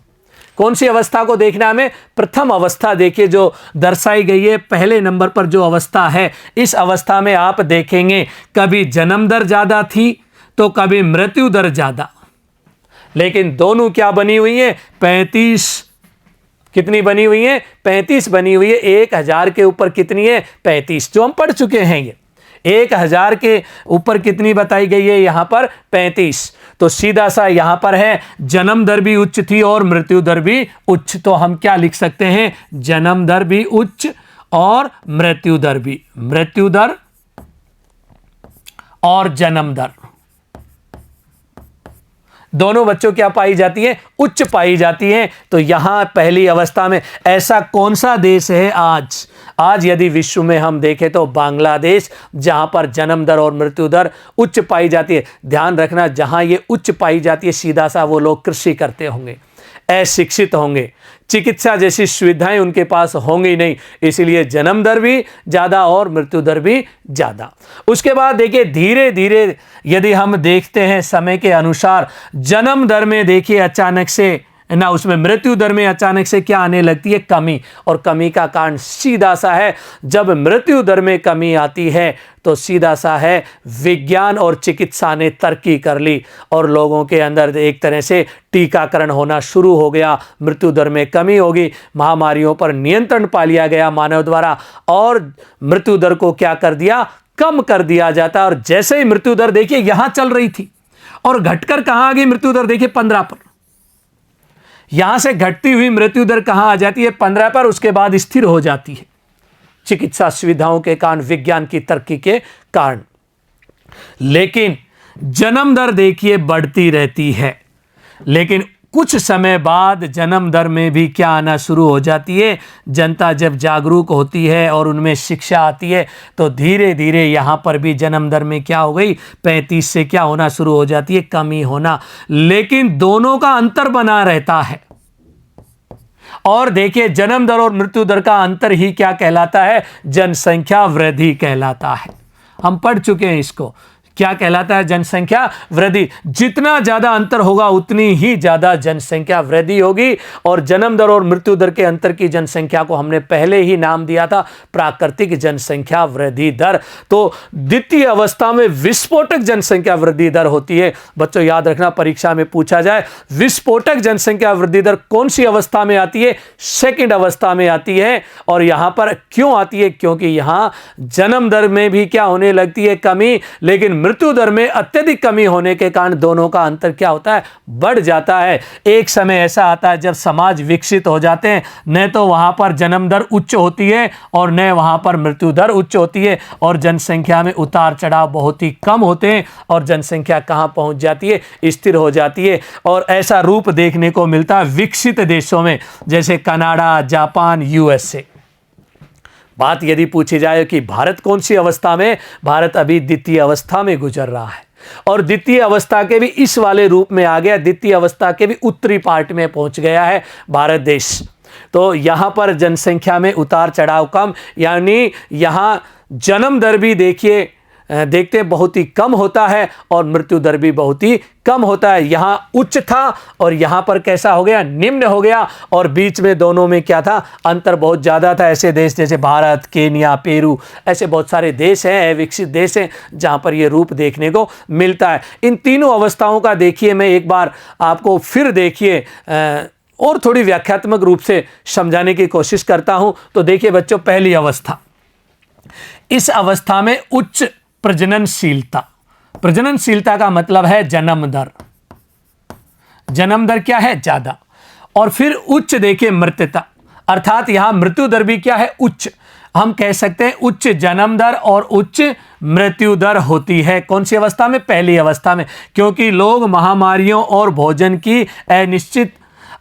कौन सी अवस्था को देखना हमें? प्रथम अवस्था देखिए जो दर्शाई गई है पहले नंबर पर जो अवस्था है। इस अवस्था में आप देखेंगे कभी जन्म दर ज्यादा थी तो कभी मृत्यु दर ज्यादा, लेकिन दोनों क्या बनी हुई है? 35। कितनी बनी हुई है? 35 बनी हुई है। 1000 के ऊपर कितनी है? 35, जो हम पढ़ चुके हैं। ये 1000 के ऊपर कितनी बताई गई है? यहाँ पर 35। तो सीधा सा यहाँ पर है जन्म दर भी उच्च थी और मृत्यु दर भी उच्च। तो हम क्या लिख सकते हैं? जन्म दर भी उच्च और मृत्यु दर भी। मृत्यु दर और जन्म दर दोनों बच्चों क्या पाई जाती है? उच्च पाई जाती है। तो यहां पहली अवस्था में ऐसा कौन सा देश है आज यदि विश्व में हम देखें तो बांग्लादेश, जहां पर जन्म दर और मृत्यु दर उच्च पाई जाती है। ध्यान रखना, जहां ये उच्च पाई जाती है सीधा सा वो लोग कृषि करते होंगे, अशिक्षित होंगे, चिकित्सा जैसी सुविधाएं उनके पास होंगी नहीं, इसलिए जन्म दर भी ज़्यादा और मृत्यु दर भी ज़्यादा। उसके बाद देखिए धीरे धीरे यदि हम देखते हैं समय के अनुसार, जन्म दर में देखिए अचानक से ना, उसमें मृत्यु दर में अचानक से क्या आने लगती है? कमी। और कमी का कारण सीधा सा है, जब मृत्यु दर में कमी आती है तो सीधा सा है विज्ञान और चिकित्सा ने तरक्की कर ली और लोगों के अंदर एक तरह से टीकाकरण होना शुरू हो गया। मृत्यु दर में कमी होगी, महामारियों पर नियंत्रण पा लिया गया मानव द्वारा, और मृत्यु दर को क्या कर दिया? कम कर दिया जाता। और जैसे ही मृत्यु दर देखिए यहां चल रही थी और घटकर कहां आ गई मृत्यु दर? देखिए 15 पर। यहां से घटती हुई मृत्यु दर कहां आ जाती है? 15 पर। उसके बाद स्थिर हो जाती है चिकित्सा सुविधाओं के कारण, विज्ञान की तरक्की के कारण। लेकिन जन्म दर देखिए बढ़ती रहती है, लेकिन कुछ समय बाद जन्म दर में भी क्या आना शुरू हो जाती है? जनता जब जागरूक होती है और उनमें शिक्षा आती है तो धीरे धीरे यहाँ पर भी जन्म दर में क्या हो गई? 35 से क्या होना शुरू हो जाती है? कमी होना। लेकिन दोनों का अंतर बना रहता है। और देखिए जन्म दर और मृत्यु दर का अंतर ही क्या कहलाता है? जनसंख्या वृद्धि कहलाता है। हम पढ़ चुके हैं इसको। क्या कहलाता है? जनसंख्या वृद्धि। जितना ज्यादा अंतर होगा उतनी ही ज्यादा जनसंख्या वृद्धि होगी। और जन्म दर और मृत्यु दर के अंतर की जनसंख्या को हमने पहले ही नाम दिया था प्राकृतिक जनसंख्या वृद्धि दर। तो द्वितीय अवस्था में विस्फोटक जनसंख्या वृद्धि दर होती है। बच्चों याद रखना, परीक्षा में पूछा जाए विस्फोटक जनसंख्या वृद्धि दर कौन सी अवस्था में आती है? सेकेंड अवस्था में आती है। और यहां पर क्यों आती है? क्योंकि यहां जन्म दर में भी क्या होने लगती है? कमी। लेकिन मृत्यु दर में अत्यधिक कमी होने के कारण दोनों का अंतर क्या होता है? बढ़ जाता है। एक समय ऐसा आता है जब समाज विकसित हो जाते हैं, न तो वहां पर जन्म दर उच्च होती है और न वहां पर मृत्यु दर उच्च होती है, और जनसंख्या में उतार चढ़ाव बहुत ही कम होते हैं, और जनसंख्या कहां पहुंच जाती है? स्थिर हो जाती है। और ऐसा रूप देखने को मिलता है विकसित देशों में, जैसे कनाडा, जापान, यूएसए। बात यदि पूछी जाए कि भारत कौन सी अवस्था में, भारत अभी द्वितीय अवस्था में गुजर रहा है और द्वितीय अवस्था के भी इस वाले रूप में आ गया, द्वितीय अवस्था के भी उत्तरी पार्ट में पहुंच गया है भारत देश। तो यहाँ पर जनसंख्या में उतार चढ़ाव कम, यानी यहाँ जन्म दर भी देखते बहुत ही कम होता है और मृत्यु दर भी बहुत ही कम होता है। यहाँ उच्च था और यहाँ पर कैसा हो गया, निम्न हो गया, और बीच में दोनों में क्या था, अंतर बहुत ज़्यादा था। ऐसे देश जैसे भारत, केन्या, पेरू, ऐसे बहुत सारे देश हैं, विकसित देश हैं, जहाँ पर ये रूप देखने को मिलता है। इन तीनों अवस्थाओं का देखिए, मैं एक बार आपको फिर देखिए और थोड़ी व्याख्यात्मक रूप से समझाने की कोशिश करता हूँ। तो देखिए बच्चों, पहली अवस्था, इस अवस्था में उच्च प्रजननशीलता। प्रजननशीलता का मतलब है जन्म दर। जन्म दर क्या है, ज्यादा। और फिर उच्च देखिए मृत्यता, अर्थात यहां मृत्यु दर भी क्या है, उच्च। हम कह सकते हैं उच्च जन्म दर और उच्च मृत्यु दर होती है। कौन सी अवस्था में, पहली अवस्था में, क्योंकि लोग महामारियों और भोजन की अनिश्चित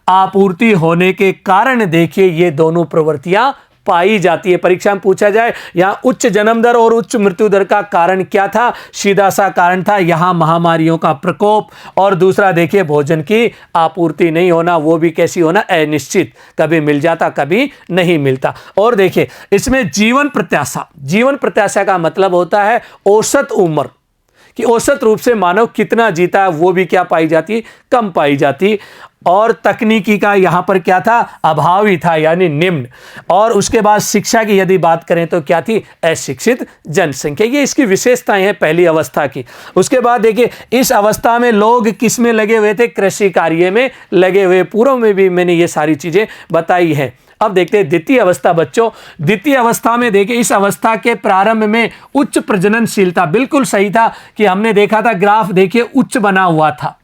आपूर्ति होने के कारण देखिए ये दोनों प्रवृत्तियां पाई जाती है। परीक्षा में पूछा जाए यहाँ उच्च जन्म दर और उच्च मृत्यु दर का कारण क्या था, सीधा सा कारण था यहाँ महामारियों का प्रकोप, और दूसरा देखिए भोजन की आपूर्ति नहीं होना, वो भी कैसी होना, अनिश्चित, कभी मिल जाता कभी नहीं मिलता। और देखिए इसमें जीवन प्रत्याशा, जीवन प्रत्याशा का मतलब होता है औसत उम्र, कि औसत रूप से मानव कितना जीता है, वो भी क्या पाई जाती, कम पाई जाती। और तकनीकी का यहाँ पर क्या था, अभाव ही था, यानी निम्न। और उसके बाद शिक्षा की यदि बात करें तो क्या थी, अशिक्षित जनसंख्या। ये इसकी विशेषताएं हैं पहली अवस्था की। उसके बाद देखिए इस अवस्था में लोग किस में लगे हुए थे, कृषि कार्य में लगे हुए। पूर्व में भी मैंने ये सारी चीजें बताई हैं। अब देखते हैं द्वितीय अवस्था बच्चों। द्वितीय अवस्था में देखिए इस अवस्था के प्रारंभ में उच्च प्रजननशीलता, बिल्कुल सही था कि हमने देखा था ग्राफ, देखिए उच्च बना हुआ था।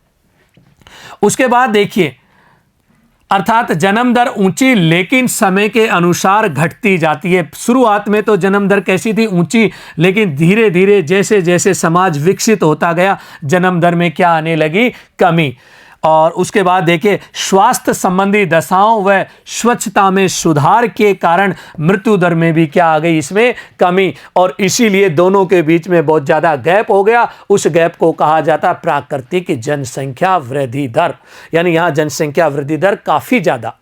उसके बाद देखिए अर्थात जन्म दर ऊंची लेकिन समय के अनुसार घटती जाती है। शुरुआत में तो जन्म दर कैसी थी, ऊंची, लेकिन धीरे धीरे जैसे जैसे समाज विकसित होता गया जन्म दर में क्या आने लगी, कमी। और उसके बाद देखिए स्वास्थ्य संबंधी दशाओं व स्वच्छता में सुधार के कारण मृत्यु दर में भी क्या आ गई, इसमें कमी। और इसीलिए दोनों के बीच में बहुत ज़्यादा गैप हो गया। उस गैप को कहा जाता प्राकृतिक जनसंख्या वृद्धि दर, यानी यहाँ जनसंख्या वृद्धि दर काफ़ी ज़्यादा।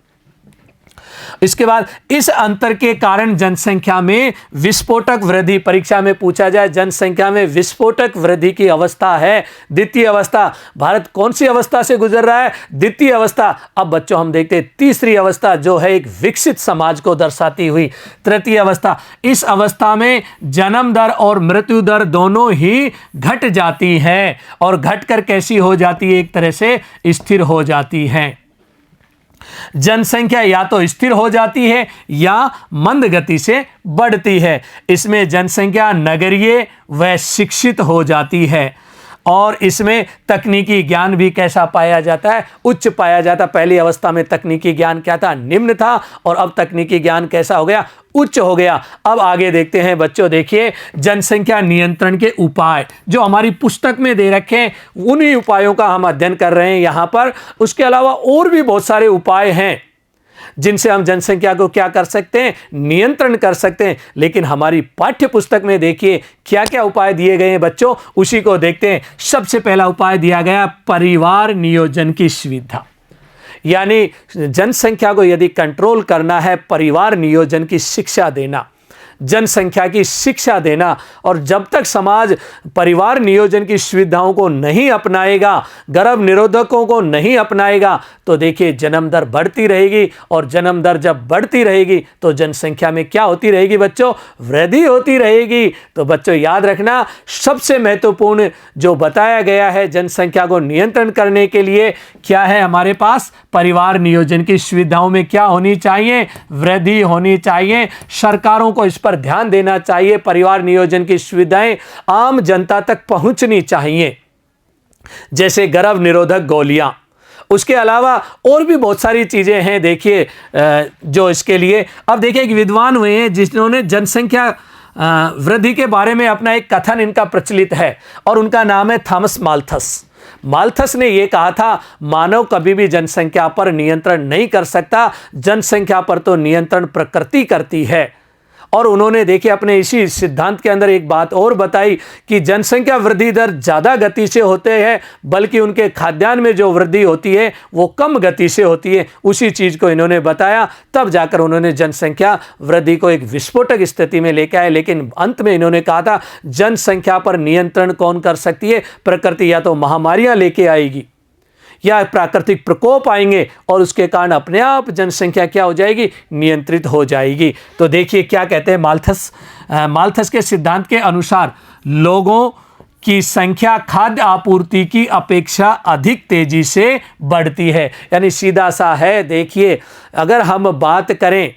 इसके बाद इस अंतर के कारण जनसंख्या में विस्फोटक वृद्धि, परीक्षा में पूछा जाए जनसंख्या में विस्फोटक वृद्धि की अवस्था है द्वितीय अवस्था। भारत कौन सी अवस्था से गुजर रहा है, द्वितीय अवस्था। अब बच्चों हम देखते हैं तीसरी अवस्था जो है एक विकसित समाज को दर्शाती हुई तृतीय अवस्था। इस अवस्था में जन्म दर और मृत्यु दर दोनों ही घट जाती है, और घटकर कैसी हो जाती है, एक तरह से स्थिर हो जाती है। जनसंख्या या तो स्थिर हो जाती है या मंद गति से बढ़ती है। इसमें जनसंख्या नगरीय व शिक्षित हो जाती है, और इसमें तकनीकी ज्ञान भी कैसा पाया जाता है, उच्च पाया जाता। पहली अवस्था में तकनीकी ज्ञान क्या था, निम्न था, और अब तकनीकी ज्ञान कैसा हो गया, उच्च हो गया। अब आगे देखते हैं बच्चों, देखिए जनसंख्या नियंत्रण के उपाय जो हमारी पुस्तक में दे रखे हैं, उन्हीं उपायों का हम अध्ययन कर रहे हैं यहाँ पर। उसके अलावा और भी बहुत सारे उपाय हैं जिनसे हम जनसंख्या को क्या कर सकते हैं, नियंत्रण कर सकते हैं। लेकिन हमारी पाठ्य पुस्तक में देखिए क्या क्या उपाय दिए गए हैं बच्चों, उसी को देखते हैं। सबसे पहला उपाय दिया गया परिवार नियोजन की सुविधा, यानी जनसंख्या को यदि कंट्रोल करना है, परिवार नियोजन की शिक्षा देना, जनसंख्या की शिक्षा देना। और जब तक समाज परिवार नियोजन की सुविधाओं को नहीं अपनाएगा, गर्भ निरोधकों को नहीं अपनाएगा, तो देखिए जन्म दर बढ़ती रहेगी, और जन्म दर जब बढ़ती रहेगी तो जनसंख्या में क्या होती रहेगी बच्चों, वृद्धि होती रहेगी। तो बच्चों याद रखना, सबसे महत्वपूर्ण जो बताया गया है जनसंख्या को नियंत्रण करने के लिए क्या है हमारे पास, परिवार नियोजन की सुविधाओं में क्या होनी चाहिए, वृद्धि होनी चाहिए। सरकारों को इस पर ध्यान देना चाहिए, परिवार नियोजन की सुविधाएं आम जनता तक पहुंचनी चाहिए, जैसे गर्भ निरोधक गोलियां। उसके अलावा और भी बहुत सारी चीजें हैं देखिए जो इसके लिए। अब देखिए एक विद्वान हुए हैं जिन्होंने जनसंख्या वृद्धि के बारे में अपना एक कथन इनका प्रचलित है, और उनका नाम है थॉमस माल्थस। माल्थस ने यह कहा था, मानव कभी भी जनसंख्या पर नियंत्रण नहीं कर सकता, जनसंख्या पर तो नियंत्रण प्रकृति करती है। और उन्होंने देखिए अपने इसी सिद्धांत के अंदर एक बात और बताई कि जनसंख्या वृद्धि दर ज़्यादा गति से होते हैं, बल्कि उनके खाद्यान्न में जो वृद्धि होती है वो कम गति से होती है। उसी चीज़ को इन्होंने बताया, तब जाकर उन्होंने जनसंख्या वृद्धि को एक विस्फोटक स्थिति में लेकर आए। लेकिन अंत में इन्होंने कहा था जनसंख्या पर नियंत्रण कौन कर सकती है? प्रकृति या तो महामारियां लेके आएगी या प्राकृतिक प्रकोप आएंगे और उसके कारण अपने आप जनसंख्या क्या हो जाएगी? नियंत्रित हो जाएगी। तो देखिए क्या कहते हैं माल्थस के सिद्धांत के अनुसार लोगों की संख्या खाद्य आपूर्ति की अपेक्षा अधिक तेजी से बढ़ती है। यानी सीधा सा है, देखिए अगर हम बात करें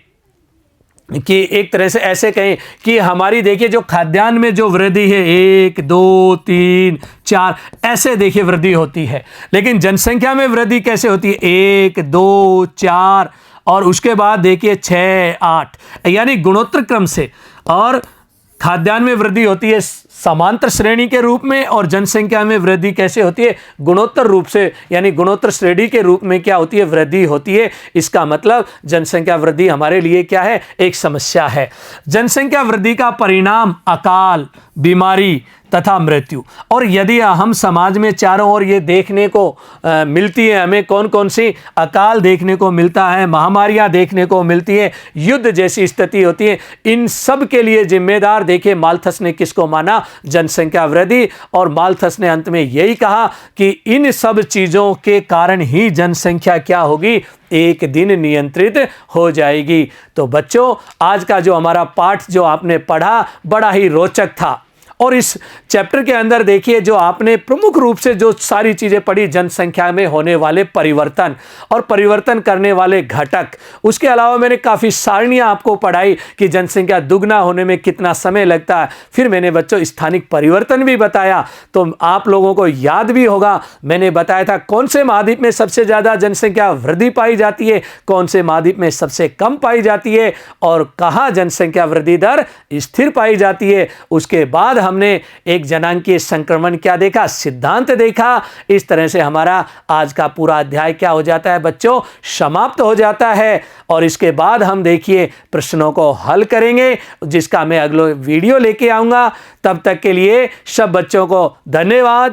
कि एक तरह से ऐसे कहें कि हमारी देखिए जो खाद्यान्न में जो वृद्धि है 1 2 3 4 ऐसे देखिए वृद्धि होती है, लेकिन जनसंख्या में वृद्धि कैसे होती है? 1 2 4 और उसके बाद देखिए 6 8, यानी गुणोत्तर क्रम से। और खाद्यान्न में वृद्धि होती है समांतर श्रेणी के रूप में और जनसंख्या में वृद्धि कैसे होती है? गुणोत्तर रूप से, यानी गुणोत्तर श्रेणी के रूप में क्या होती है? वृद्धि होती है। इसका मतलब जनसंख्या वृद्धि हमारे लिए क्या है? एक समस्या है। जनसंख्या वृद्धि का परिणाम अकाल, बीमारी तथा मृत्यु। और यदि हम समाज में चारों ओर ये देखने को मिलती है, हमें कौन कौन सी? अकाल देखने को मिलता है, महामारियां देखने को मिलती है, युद्ध जैसी स्थिति होती है। इन सब के लिए जिम्मेदार देखिए माल्थस ने किसको माना? जनसंख्या वृद्धि। और माल्थस ने अंत में यही कहा कि इन सब चीज़ों के कारण ही जनसंख्या क्या होगी? एक दिन नियंत्रित हो जाएगी। तो बच्चों, आज का जो हमारा पाठ जो आपने पढ़ा बड़ा ही रोचक था। और इस चैप्टर के अंदर देखिए जो आपने प्रमुख रूप से जो सारी चीज़ें पढ़ी, जनसंख्या में होने वाले परिवर्तन और परिवर्तन करने वाले घटक, उसके अलावा मैंने काफ़ी सारणियाँ आपको पढ़ाई कि जनसंख्या दुगना होने में कितना समय लगता है। फिर मैंने बच्चों स्थानिक परिवर्तन भी बताया। तो आप लोगों को याद भी होगा, मैंने बताया था कौन से महाद्वीप में सबसे ज़्यादा जनसंख्या वृद्धि पाई जाती है, कौन से महाद्वीप में सबसे कम पाई जाती है और कहाँ जनसंख्या वृद्धि दर स्थिर पाई जाती है। उसके बाद हमने एक जनांकीय संक्रमण क्या देखा? सिद्धांत देखा। इस तरह से हमारा आज का पूरा अध्याय क्या हो जाता है बच्चों? समाप्त हो जाता है। और इसके बाद हम देखिए प्रश्नों को हल करेंगे, जिसका मैं अगले वीडियो लेके आऊंगा। तब तक के लिए सब बच्चों को धन्यवाद।